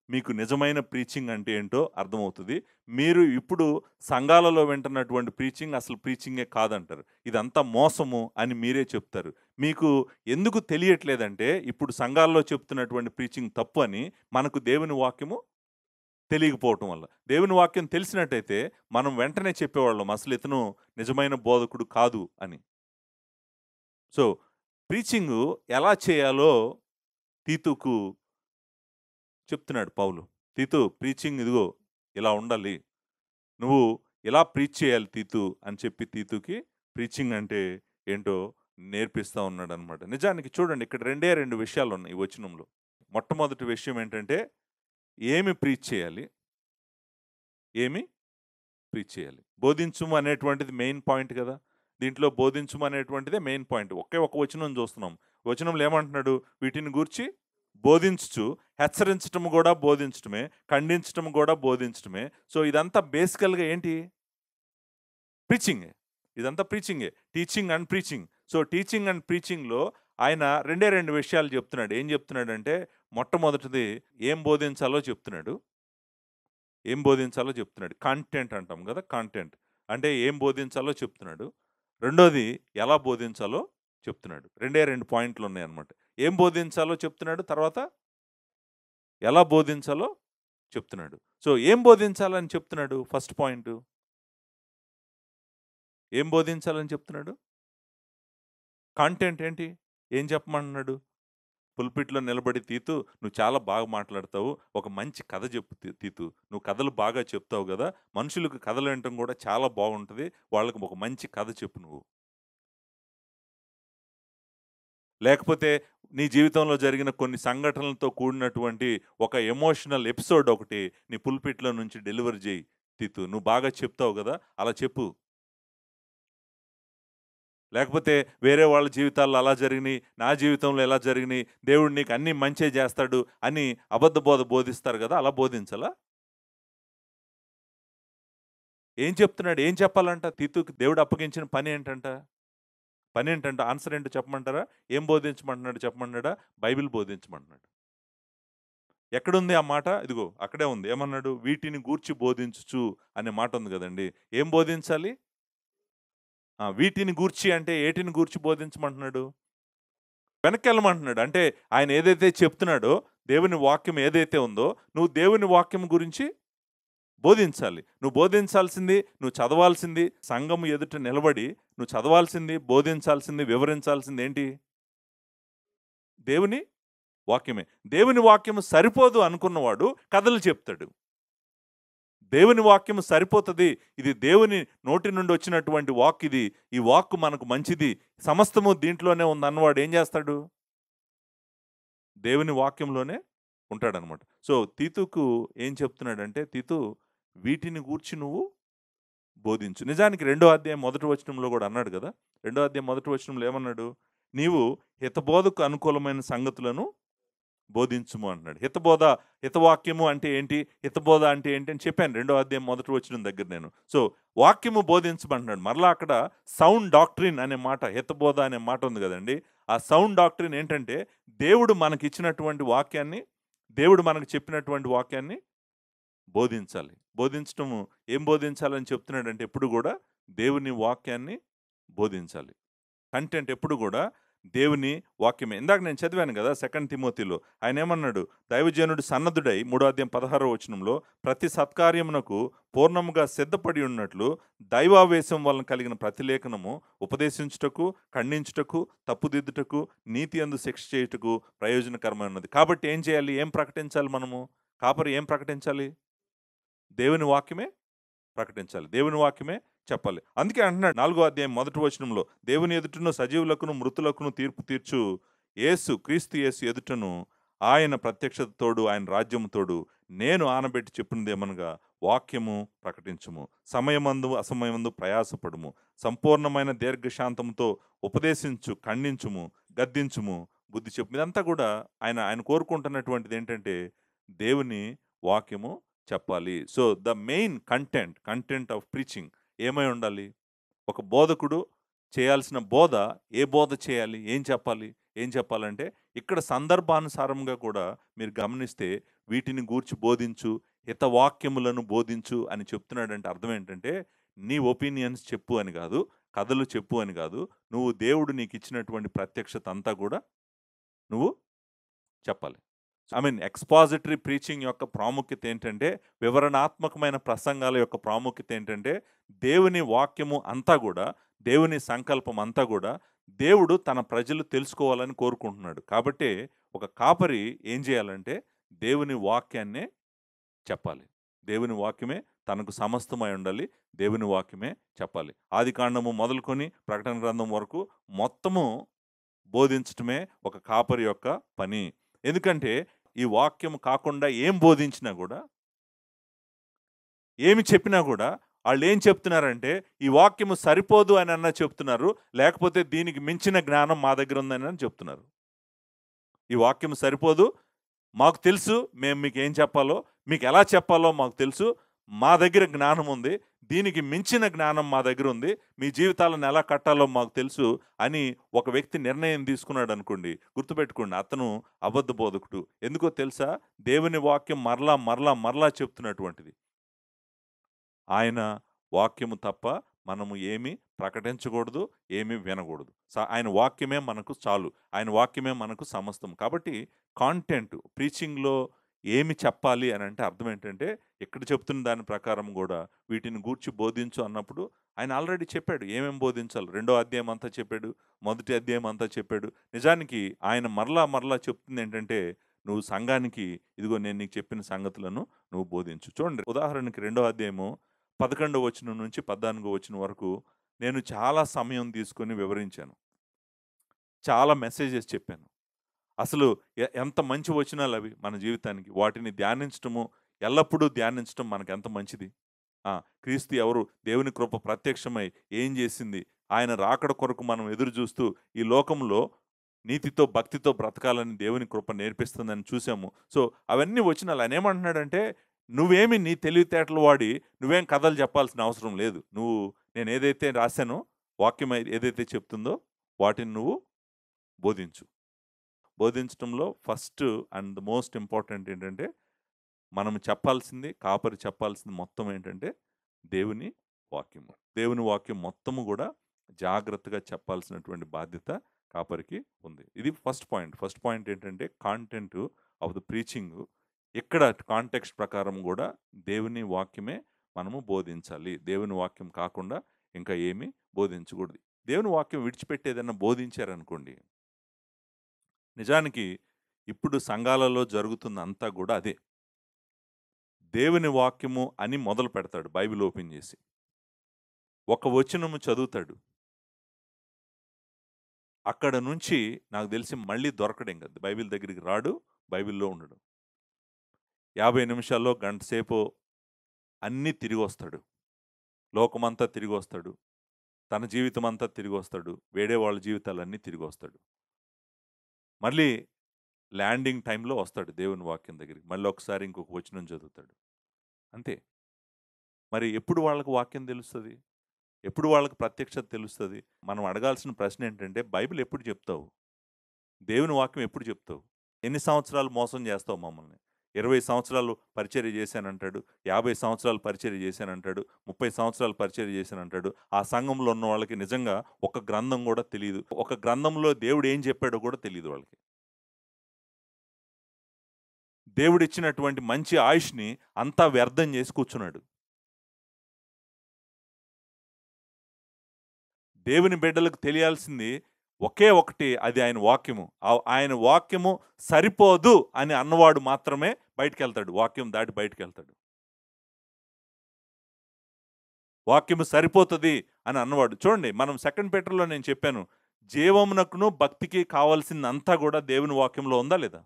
మీకు నిజమైన ప్రీచింగ్ అంటే ఏంటో అర్థమవుతుంది. మీరు ఇప్పుడు సంఘాలలో వింటున్నటువంటి ప్రీచింగ్ అసలు ప్రీచింగే కాదంటారు. ఇదంతా మోసము అని మీరే చెప్తారు. మీకు ఎందుకు తెలియట్లేదంటే, ఇప్పుడు సంఘాల్లో చెప్తున్నటువంటి ప్రీచింగ్ తప్పు అని మనకు దేవుని వాక్యము తెలియకపోవటం వల్ల. దేవుని వాక్యం తెలిసినట్టయితే మనం వెంటనే చెప్పేవాళ్ళం అసలు ఇతను నిజమైన బోధకుడు కాదు అని. సో, ప్రీచింగు ఎలా చేయాలో తీతుకు చెప్తున్నాడు పౌలు. తీతు ప్రీచింగ్ ఇదిగో ఇలా ఉండాలి. నువ్వు ఇలా ప్రీచ్ చేయాలి తీతు అని చెప్పి తీతుకి ప్రీచింగ్ అంటే ఏంటో నేర్పిస్తా ఉన్నాడనమాట. నిజానికి చూడండి ఇక్కడ 2 విషయాలున్నాయి ఈ వచనంలో. మొట్టమొదటి విషయం ఏంటంటే ఏమి ప్రీచ్ చేయాలి? ఏమి ప్రీచ్ చేయాలి? బోధించుము అనేటువంటిది మెయిన్ పాయింట్ కదా! దీంట్లో బోధించుము అనేటువంటిదే మెయిన్ పాయింట్. ఒకే ఒక వచనం చూస్తున్నాం. వచనంలో ఏమంటున్నాడు? వీటిని గూర్చి బోధించుచు, హెచ్చరించటం గూడా బోధించటమే, ఖండించటం గూడా బోధించటమే. సో, ఇదంతా బేసికల్‌గా ఏంటి? ప్రీచింగే. ఇదంతా ప్రీచింగే. Teaching and preaching. So, teaching and ప్రీచింగ్‌లో ఆయన 2 విషయాలు చెప్తున్నాడు. ఏం చెప్తున్నాడంటే, మొట్టమొదటిది ఏం బోధించాలో చెప్తున్నాడు. ఏం బోధించాలో చెప్తున్నాడు. కంటెంట్ అంటాం గదా! కంటెంట్. అంటే ఏం బోధించాలో చెప్తున్నాడు. రెండోది ఎలా బోధించాలో చెప్తున్నాడు. 2 పాయింట్లున్నాయన్నమాట. ఏం బోధించాలో చెప్తున్నాడు. తర్వాత ఎలా బోధించాలో చెప్తున్నాడు. సో, ఏం బోధించాలని చెప్తున్నాడు? First point. ఏం బోధించాలని చెప్తున్నాడు? కంటెంట్ ఏంటి? ఏం చెప్పమంటున్నాడు? పుల్పిట్‌లో నిలబడి తీతు నువ్వు చాలా బాగా మాట్లాడతావు. ఒక మంచి కథ చెప్పు తీతు. నువ్వు కథలు బాగా చెప్తావు గదా! మనుషులకు కథలు వినటం కూడా చాలా బాగుంటది. వాళ్ళకి ఒక మంచి కథ చెప్పు నువ్వు. లేకపోతే నీ జీవితంలో జరిగిన కొన్ని సంఘటనలతో కూడినటువంటి ఒక ఎమోషనల్ ఎపిసోడ్ ఒకటి నీ పుల్పిట్‌లో నుంచి డెలివర్ జెయి తీతు. నువ్వు బాగా చెప్తావు గదా! అలా చెప్పు. లేకపోతే వేరే వాళ్ళ జీవితాల్లో అలా జరిగినియి, నా జీవితంలో ఎలా జరిగినియి, దేవుడు నీకు అన్నీ మంచే జేస్తాడు అని అబద్ధ బోధ బోధిస్తారు గదా! అలా బోధించాలా? ఏం చెప్తున్నాడు? ఏం చెప్పాలంట? తీతుకి దేవుడు అప్పగించిన పనేంటంట? పనేంటంట? ఆన్సర్ ఏంటో చెప్పమంటారా? ఏం బోధించమంటున్నాడు చెప్పమన్నాడా? బైబిల్ బోధించమంటున్నాడు. ఎక్కడుంది ఆ మాట? ఇదిగో అక్కడే ఉంది. ఏమన్నాడు? వీటిని గూర్చి బోధించుచు అనే మాట ఉంది గదండీ! ఏం బోధించాలి? వీటిని గూర్చి అంటే ఏటిని గూర్చి బోధించమంటున్నాడు? వెనక్కెళ్ళమంటున్నాడు. అంటే ఆయన ఏదైతే చెప్తున్నాడో, దేవుని వాక్యం ఏదైతే ఉందో, నువ్వు దేవుని వాక్యం గురించి బోధించాలి. నువ్వు బోధించాల్సింది, నువ్వు చదవాల్సింది, సంఘం ఎదుట నిలబడి నువ్వు చదవాల్సింది, బోధించాల్సింది, వివరించాల్సింది ఏంటి? దేవుని వాక్యమే. దేవుని వాక్యము సరిపోదు అనుకున్నవాడు కథలు చెప్తాడు. దేవుని వాక్యము సరిపోతది. ఇది దేవుని నోటి నుండి వచ్చినటువంటి వాక్ ఇది. ఈ వాక్కు మనకు మంచిది. సమస్తము దీంట్లోనే ఉందన్నవాడు ఏం చేస్తాడు? దేవుని వాక్యంలోనే ఉంటాడనమాట. సో, తీతుకు ఏం చెప్తున్నాడంటే, తీతు వీటిని గూర్చి నువ్వు బోధించు. నిజానికి రెండో అధ్యాయం మొదటి వచనంలో గూడా అన్నాడు గదా! రెండో అధ్యాయం మొదటి వచనంలో ఏమన్నాడు? నీవు హితబోధకు అనుకూలమైన సంగతులను బోధించుము అంటున్నాడు. హితవాక్యము అంటే ఏంటి? హితబోధ అంటే ఏంటి అని చెప్పాను. రెండో అధ్యాయం మొదటి వచనం దగ్గర నేను. సో, వాక్యము బోధించమంటున్నాడు. మరలా అక్కడ సౌండ్ డాక్ట్రిన్ అనే మాట, హితబోధ అనే మాట ఉంది గదండీ! ఆ సౌండ్ డాక్ట్రిన్ ఏంటంటే, దేవుడు మనకిచ్చినటువంటి వాక్యాన్ని, దేవుడు మనకు చెప్పినటువంటి వాక్యాన్ని బోధించాలి. బోధించటము ఏం బోధించాలని చెప్తున్నాడంటే ఎప్పుడు గూడా దేవుని వాక్యాన్ని బోధించాలి. కంటెంట్ ఎప్పుడు గూడా దేవుని వాక్యమే. ఇందాక నేను చదివాను గదా! 2 తిమోతిలో. ఆయనేమన్నాడు? దైవజనుడు సన్నద్ధుడై 3 అధ్యాయం 16 వచనంలో ప్రతి సత్కార్యమునకు పూర్ణముగా సిద్ధపడి ఉన్నట్లు దైవావేశం వలన కలిగిన ప్రతి లేఖనము ఉపదేశించుటకు, ఖండించుటకు, తప్పుదిద్దుటకు, నీతి యందు శిక్ష చేయుటకు ప్రయోజనకరమైనది. కాబట్టి ఏం చేయాలి? ఏం ప్రకటించాలి మనము? కాపరి ఏం ప్రకటించాలి? దేవుని వాక్యమే ప్రకటించాలి. దేవుని వాక్యమే చెప్పాలి. అందుకే అంటున్నాడు 4 అధ్యాయం మొదటి వచనంలో, దేవుని ఎదుటను సజీవులకును, మృతులకును తీర్పు తీర్చు క్రీస్తు యేసు ఎదుటను ఆయన ప్రత్యక్షత తోడు, ఆయన రాజ్యము తోడు నేను ఆనబెట్టి చెప్పినదేమనగా వాక్యము ప్రకటించుము. సమయమందు, అసమయమందు ప్రయాసపడుము. సంపూర్ణమైన దీర్ఘశాంతంతో ఉపదేశించు, ఖండించుము, గద్దించుము, బుద్ధి చెప్పు. ఇదంతా కూడా ఆయన ఆయన కోరుకుంటున్నటువంటిది ఏంటంటే దేవుని వాక్యము చెప్పాలి. So, the main content of preaching ఏమై ఉండాలి? ఒక బోధకుడు చేయాల్సిన బోధ, ఏ బోధ చేయాలి? ఏం చెప్పాలి? ఏం చెప్పాలంటే, ఇక్కడ సందర్భానుసారంగా కూడా మీరు గమనిస్తే, వీటిని గూర్చి బోధించు, హితవాక్యములను బోధించు అని చెప్తున్నాడంటే అర్థం ఏంటంటే, నీ ఒపీనియన్స్ చెప్పు అని గాదు, కథలు చెప్పు అని గాదు, నువ్వు దేవుడు నీకిచ్చినటువంటి ప్రత్యక్షత అంతా గూడా నువ్వు చెప్పాలి. ఎక్స్‌పాజిటరీ ప్రీచింగ్ యొక్క ప్రాముఖ్యత ఏంటంటే, వివరణాత్మకమైన ప్రసంగాల యొక్క ప్రాముఖ్యత ఏంటంటే, దేవుని వాక్యము అంతా గూడా, దేవుని సంకల్పం అంతా గూడా, దేవుడు తన ప్రజలు తెలుసుకోవాలని కోరుకుంటున్నాడు. కాబట్టే ఒక కాపరి ఏం చేయాలంటే, దేవుని వాక్యాన్నే చెప్పాలి. దేవుని వాక్యమే తనకు సమస్తమై ఉండాలి. దేవుని వాక్యమే చెప్పాలి. ఆదికాండము మొదలుకొని ప్రకటన గ్రంథం వరకు మొత్తము బోధించటమే ఒక కాపరి యొక్క పని. ఎందుకంటే ఈ వాక్యం కాకుండా ఏం బోధించినా గూడా, ఏమి చెప్పినా గూడా ఆళ్ళేం చెప్తున్నారంటే, ఈ వాక్యము సరిపోదు అనన్నా చెప్తున్నారు. లేకపోతే దీనికి మించిన జ్ఞానం మా దగ్గర ఉందనని చెప్తున్నారు. ఈ వాక్యం సరిపోదు. మాకు తెలుసు మేము మీకేం చెప్పాలో, మీకెలా చెప్పాలో మాకు తెలుసు. మా దగ్గర జ్ఞానం ఉంది. దీనికి మించిన జ్ఞానం మా దగ్గరుంది. మీ జీవితాలను ఎలా కట్టాలో మాకు తెలుసు అని ఒక వ్యక్తి నిర్ణయం తీసుకున్నాడనుకోండి, గుర్తుపెట్టుకోండి అతను అబద్ధ బోధకుడు. ఎందుకో తెలుసా? దేవుని వాక్యం మరలా, మరలా, మరలా చెప్తున్నటువంటిది. ఆయన వాక్యము తప్ప మనము ఏమి ప్రకటించకూడదు, ఏమి వినకూడదు. ఆయన వాక్యమే మనకు చాలు. ఆయన వాక్యమే మనకు సమస్తం. కాబట్టి కాంటెంట్ ప్రీచింగ్‌లో ఏమి చెప్పాలి అనంటే అర్థం ఏంటంటే, ఇక్కడ చెప్తున్న దాని ప్రకారం గూడా వీటిని గూర్చి బోధించు అన్నప్పుడు ఆయన ఆల్రెడీ చెప్పాడు. ఏమేం బోధించాలో. 2వ అధ్యాయం అంతా చెప్పాడు. మొదటి అధ్యాయం అంతా చెప్పాడు. నిజానికి ఆయన మరలా, మరలా చెప్తుందేంటంటే, నువ్వు సంఘానికి ఇదిగో నేను నీకు చెప్పిన సంగతులను నువ్వు బోధించు. చూడండి ఉదాహరణకి 2వ అధ్యాయము 11వ వచనం నుంచి 14వ వచనం వరకు నేను చాలా సమయం తీసుకొని వివరించాను. చాలా మెసేజెస్ చెప్పాను. అసలు ఎంత మంచి వచనాలవి మన జీవితానికి. వాటిని ధ్యానించటము, ఎల్లప్పుడూ ధ్యానించటం మనకెంత మంచిది. క్రీస్తు ఎవరు? దేవుని కృప ప్రత్యక్షమై ఏం చేసింది? ఆయన రాకడ కొరకు మనం ఎదురు చూస్తూ ఈ లోకంలో నీతితో, భక్తితో బ్రతకాలని దేవుని కృప నేర్పిస్తుందని చూసాము. సో, అవన్నీ వచనాలు. ఆయన ఏమంటున్నాడంటే, నువ్వేమి నీ తెలివితేటలు వాడి నువ్వేం కథలు చెప్పాల్సిన అవసరం లేదు. నేనేదైతే రాశానో, వాక్యం ఏదైతే చెప్తుందో వాటిని నువ్వు బోధించు. బోధించటంలో first and the most important ఏంటంటే, మనం చెప్పాల్సింది, కాపరి చెప్పాల్సింది మొత్తం ఏంటంటే దేవుని వాక్యము. దేవుని వాక్యం మొత్తము గూడా జాగ్రత్తగా చెప్పాల్సినటువంటి బాధ్యత కాపరికి ఉంది. ఇది ఫస్ట్ పాయింట్. ఫస్ట్ పాయింట్ ఏంటంటే కాంటెంట్ ఆఫ్ ద ప్రీచింగ్. ఇక్కడ కాంటెక్స్ట్ ప్రకారం గూడా దేవుని వాక్యమే మనము బోధించాలి. దేవుని వాక్యం కాకుండా ఇంకా ఏమీ బోధించకూడదు. దేవుని వాక్యం విడిచిపెట్టి ఏదైనా బోధించారనుకోండి, నిజానికి ఇప్పుడు సంఘాలలో జరుగుతున్నంతా గూడా అదే. దేవుని వాక్యము అని మొదలు పెడతాడు బైబిల్ ఓపెన్ చేసి. ఒక వచనము చదువుతాడు. అక్కడ నుంచి నాకు తెలిసి మళ్ళీ దొరకడం కదా. బైబిల్ దగ్గరికి రాడు, బైబిల్‌లో ఉండడు. 50 నిమిషాల్లో, గంట సేపో అన్నీ తిరిగొస్తాడు. లోకమంతా తిరిగొస్తాడు. తన జీవితమంతా తిరిగొస్తాడు. వేరే వాళ్ళ జీవితాలన్నీ తిరిగొస్తాడు. మళ్ళీ ల్యాండింగ్ టైంలో వస్తాడు దేవుని వాక్యం దగ్గరికి. మళ్ళీ ఒకసారి ఇంకొక వచనం చదువుతాడు. అంతే. మరి ఎప్పుడు వాళ్ళకి వాక్యం తెలుస్తది? ఎప్పుడు వాళ్ళకి ప్రత్యక్షత తెలుస్తది? మనం అడగాల్సిన ప్రశ్న ఏంటంటే, బైబిల్ ఎప్పుడు చెప్తావు? దేవుని వాక్యం ఎప్పుడు చెప్తావు? ఎన్ని సంవత్సరాలు మోసం చేస్తావు మమ్మల్ని? 20 సంవత్సరాలు పరిచర్య చేశానంటాడు. 50 సంవత్సరాలు పరిచర్య చేశానంటాడు. 30 సంవత్సరాలు పరిచర్య చేశానంటాడు. ఆ సంఘంలో ఉన్న వాళ్ళకి నిజంగా ఒక గ్రంథం కూడా తెలీదు. ఒక గ్రంథంలో దేవుడు ఏం చెప్పాడో కూడా తెలీదు వాళ్ళకి. దేవుడిచ్చినటువంటి మంచి ఆయుష్‌ని అంతా వ్యర్థం చేసి కూర్చున్నాడు. దేవుని బిడ్డలకు తెలియాల్సింది ఒకే ఒకటి, అది ఆయన వాక్యము. ఆయన వాక్యము సరిపోదు అని అన్నవాడు మాత్రమే బయటికెళ్తాడు. వాక్యం దాటి బయటికెళ్తాడు. వాక్యము సరిపోతది అని అన్నవాడు. చూడండి, మనం 2 పీటర్‌లో నేను చెప్పాను. జీవమునకును భక్తికి కావాల్సిందంతా కూడా దేవుని వాక్యంలో ఉందా లేదా?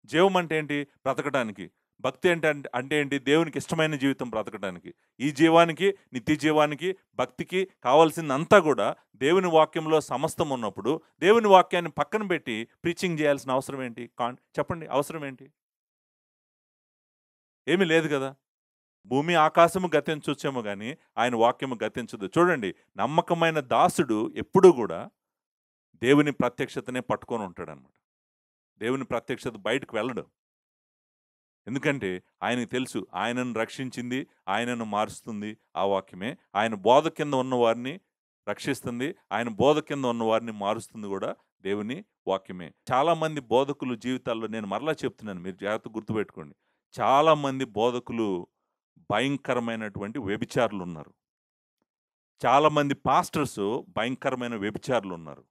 జీవం అంటే ఏంటి? బ్రతకడానికి. భక్తి అంటే ఏంటి? దేవునికి ఇష్టమైన జీవితం బ్రతకడానికి. ఈ జీవానికి, నిత్య జీవానికి, భక్తికి కావాల్సిందంతా కూడా దేవుని వాక్యంలో సమస్తం ఉన్నప్పుడు, దేవుని వాక్యాన్ని పక్కన పెట్టి ప్రీచింగ్ చేయాల్సిన అవసరం ఏంటి? చెప్పండి, అవసరం ఏంటి? ఏమీ లేదు కదా. భూమి ఆకాశము గతించొచ్చేమో గాని ఆయన వాక్యము గతించదు. చూడండి, నమ్మకమైన దాసుడు ఎప్పుడూ కూడా దేవుని ప్రత్యక్షతనే పట్టుకొని ఉంటాడనమాట. దేవుని ప్రత్యక్షత బయటకు వెళ్ళడు. ఎందుకంటే ఆయనకు తెలుసు, ఆయనను రక్షించింది, ఆయనను మారుస్తుంది ఆ వాక్యమే. ఆయన బోధ కింద ఉన్న వారిని రక్షిస్తుంది, ఆయన బోధ కింద ఉన్న వారిని మారుస్తుంది కూడా దేవుని వాక్యమే. చాలామంది బోధకులు జీవితాల్లో నేను మరలా చెప్తున్నాను, మీరు జాగ్రత్తగా గుర్తుపెట్టుకోండి. చాలామంది బోధకులు భయంకరమైనటువంటి వ్యభిచారులున్నారు. చాలామంది పాస్టర్స్ భయంకరమైన వ్యభిచారులున్నారు.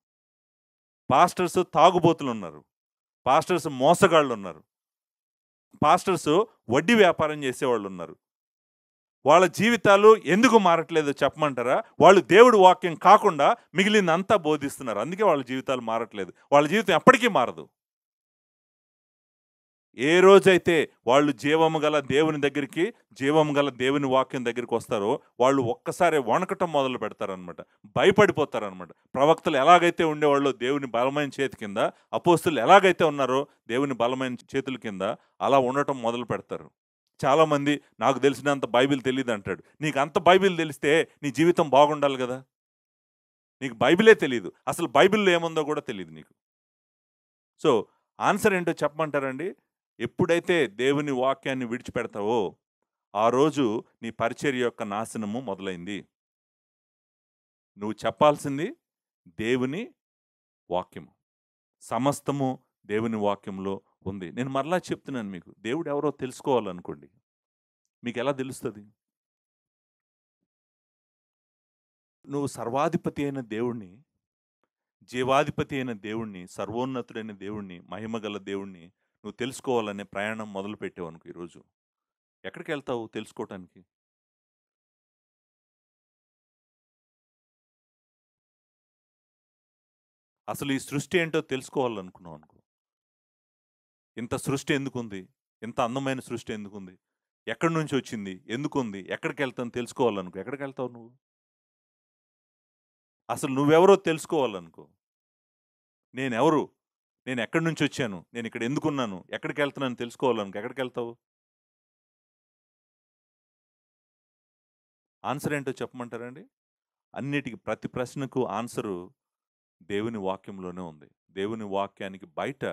పాస్టర్స్ తాగుబోతులున్నారు. పాస్టర్స్ మోసగాళ్ళున్నారు. పాస్టర్స్ వడ్డీ వ్యాపారం చేసేవాళ్ళున్నారు. వాళ్ళ జీవితాలు ఎందుకు మారట్లేదో చెప్పమంటారా? వాళ్ళు దేవుడి వాక్యం కాకుండా మిగిలిందంతా బోధిస్తున్నారు. అందుకే వాళ్ళ జీవితాలు మారట్లేదు. వాళ్ళ జీవితం ఎప్పటికీ మారదు. ఏ రోజైతే వాళ్ళు జీవము గల దేవుని దగ్గరికి, జీవము గల దేవుని వాక్యం దగ్గరికి వస్తారో, వాళ్ళు ఒక్కసారి వణకటం మొదలు పెడతారనమాట. భయపడిపోతారనమాట. ప్రవక్తలు ఎలాగైతే ఉండేవాళ్ళో దేవుని బలమైన చేతి కింద, అపోస్తులు ఎలాగైతే ఉన్నారో దేవుని బలమైన చేతుల కింద, అలా ఉండటం మొదలు పెడతారు. చాలామంది నాకు తెలిసినంత బైబిల్ తెలీదంటాడు. నీకు అంత బైబిల్ తెలిస్తే నీ జీవితం బాగుండాలి గదా! నీకు బైబిలే తెలీదు. అసలు బైబిల్‌లో ఏముందో గూడా తెలీదు నీకు. సో, ఆన్సర్ ఏంటో చెప్పమంటారండి? ఎప్పుడైతే దేవుని వాక్యాన్ని విడిచిపెడతావో, ఆ రోజు నీ పరిచర్య యొక్క నాశనము మొదలైంది. నువ్వు చెప్పాల్సింది దేవుని వాక్యము. సమస్తము దేవుని వాక్యంలో ఉంది. నేను మరలా చెప్తున్నాను మీకు. దేవుడు ఎవరో తెలుసుకోవాలనుకోండి. మీకెలా తెలుస్తది? నువ్వు సర్వాధిపతి అయిన దేవుడిని, జీవాధిపతి అయిన దేవుడిని, సర్వోన్నతుడైన దేవుడిని, మహిమగల దేవుడిని నువ్వు తెలుసుకోవాలనే ప్రయాణం మొదలుపెట్టావనుకో ఈరోజు. ఎక్కడికెళ్తావు తెలుసుకోవటానికి? అసలు ఈ సృష్టి ఏంటో తెలుసుకోవాలనుకున్నావనుకో. ఇంత సృష్టి ఎందుకుంది? ఇంత అందమైన సృష్టి ఎందుకుంది? ఎక్కడి నుంచొచ్చింది? ఎందుకుంది? ఎక్కడికెళ్తాను తెలుసుకోవాలనుకో. ఎక్కడికెళ్తావు నువ్వు? అసలు నువ్వెవరో తెలుసుకోవాలనుకో. నేనెవరు? నేనెక్కడి నుంచొచ్చాను? నేనిక్కడ ఎందుకున్నాను? ఎక్కడికెళ్తున్నాను తెలుసుకోవాలనుకో. ఎక్కడికెళ్తావు? ఆన్సర్ ఏంటో చెప్పమంటారా అండి? అన్నిటికి ప్రతి ప్రశ్నకు ఆన్సరు దేవుని వాక్యంలోనే ఉంది. దేవుని వాక్యానికి బయట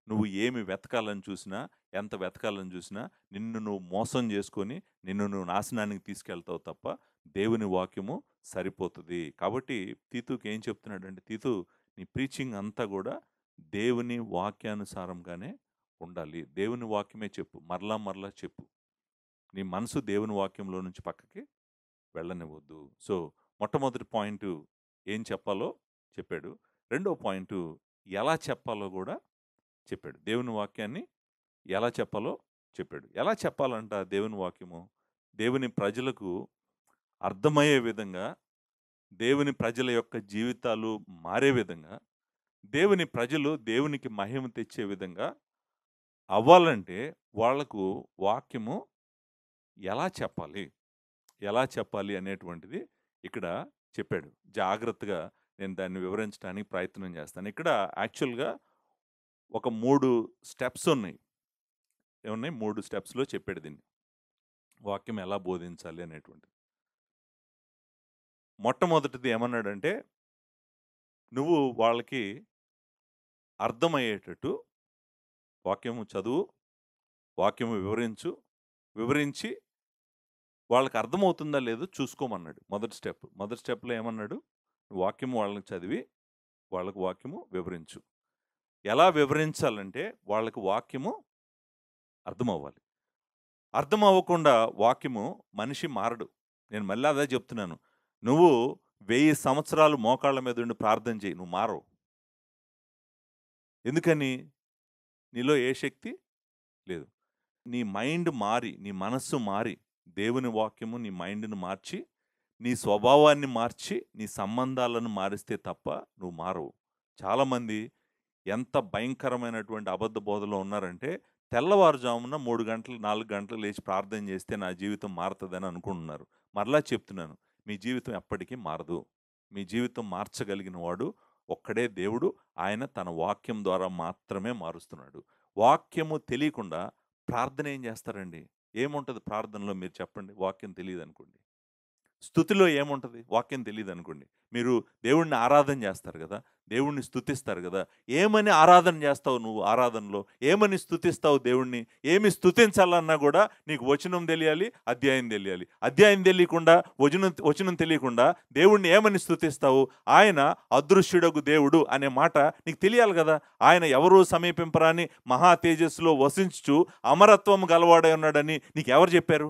నువ్వు ఏమి వెతకాలని చూసినా, ఎంత వెతకాలని చూసినా, నిన్ను నువ్వు మోసం చేసుకొని, నిన్ను నువ్వు నాశనానికి తీసుకెళ్తావు తప్ప, దేవుని వాక్యము సరిపోతది. కాబట్టి తీతుకి ఏం చెప్తున్నాడంటే, తీతు నీ ప్రీచింగ్ అంతా గూడా దేవుని వాక్యానుసారంగానే ఉండాలి. దేవుని వాక్యమే చెప్పు. మరలా మరలా చెప్పు. నీ మనసు దేవుని వాక్యంలో నుంచి పక్కకి వెళ్ళనివ్వద్దు. సో, మొట్టమొదటి పాయింటు ఏం చెప్పాలో చెప్పాడు. రెండో పాయింటు ఎలా చెప్పాలో గూడా చెప్పాడు. దేవుని వాక్యాన్ని ఎలా చెప్పాలో చెప్పాడు. ఎలా చెప్పాలంట దేవుని వాక్యము? దేవుని ప్రజలకు అర్థమయ్యే విధంగా, దేవుని ప్రజల యొక్క జీవితాలు మారే విధంగా, దేవుని ప్రజలు దేవునికి మహిమ తెచ్చే విధంగా అవ్వాలంటే వాళ్లకు వాక్యము ఎలా చెప్పాలి? ఎలా చెప్పాలి అనేటువంటిది ఇక్కడ చెప్పాడు. జాగ్రత్తగా నేను దాన్ని వివరించడానికి ప్రయత్నం చేస్తాను. ఇక్కడ యాక్చువల్‌గా ఒక 3 స్టెప్స్ ఉన్నాయి. ఏమున్నాయి? 3 స్టెప్స్‌లో చెప్పాడు దీన్ని. వాక్యం ఎలా బోధించాలి అనేటువంటిది. మొట్టమొదటిది ఏమన్నాడంటే, నువ్వు వాళ్ళకి అర్థమయ్యేటట్టు వాక్యము చదువు, వాక్యము వివరించు, వివరించి వాళ్ళకి అర్థమవుతుందా లేదో చూసుకోమన్నాడు. మొదటి స్టెప్. మొదటి స్టెప్‌లో ఏమన్నాడు? వాక్యము వాళ్ళకి చదివి, వాళ్ళకి వాక్యము వివరించు. ఎలా వివరించాలంటే వాళ్ళకి వాక్యము అర్థమవ్వాలి. అర్థం అవ్వకుండా వాక్యము మనిషి మారడు. నేను మళ్ళీ అదే చెప్తున్నాను. నువ్వు 1000 సంవత్సరాలు మోకాళ్ళ మీద ఉండి ప్రార్థన చెయ్యి. నువ్వు మారవు. ఎందుకని? నీలో ఏ శక్తి లేదు. నీ మైండ్ మారి, నీ మనస్సు మారి, దేవుని వాక్యము నీ మైండ్‌ని మార్చి, నీ స్వభావాన్ని మార్చి, నీ సంబంధాలను మారిస్తే తప్ప నువ్వు మారవు. చాలామంది ఎంత భయంకరమైనటువంటి అబద్ధ బోధలో ఉన్నారంటే, తెల్లవారుజామున 3 గంటలు, 4 గంటలు లేచి ప్రార్థన చేస్తే నా జీవితం మారతదని అనుకుంటున్నారు. మరలా చెప్తున్నాను. మీ జీవితం ఎప్పటికీ మారదు. మీ జీవితం మార్చగలిగిన వాడు ఒక్కడే దేవుడు. ఆయన తన వాక్యం ద్వారా మాత్రమే మారుస్తున్నాడు. వాక్యము తెలియకుండా ప్రార్థన ఏం చేస్తారండి? ఏముంటది ప్రార్థనలో మీరు చెప్పండి? వాక్యం తెలీదనుకోండి. స్తుతిలో ఏముంటది? వాక్యం తెలీదనుకోండి. మీరు దేవుడిని ఆరాధన చేస్తారు గదా! దేవుణ్ణి స్తుతిస్తారు కదా! ఏమని ఆరాధన చేస్తావు నువ్వు ఆరాధనలో? ఏమని స్తుతిస్తావు దేవుణ్ణి? ఏమి స్తుతించాలన్నా కూడా నీకు వచనం తెలియాలి, అధ్యాయం తెలియాలి. అధ్యాయం తెలియకుండా, వచనం తెలియకుండా దేవుణ్ణి ఏమని స్తుతిస్తావు? ఆయన అదృశ్యుడగు దేవుడు అనే మాట నీకు తెలియాలి కదా! ఆయన ఎవరు సమీపింపరాని మహా తేజస్సులో వసించుచు అమరత్వం గలవాడై ఉన్నాడని నీకెవరు చెప్పారు?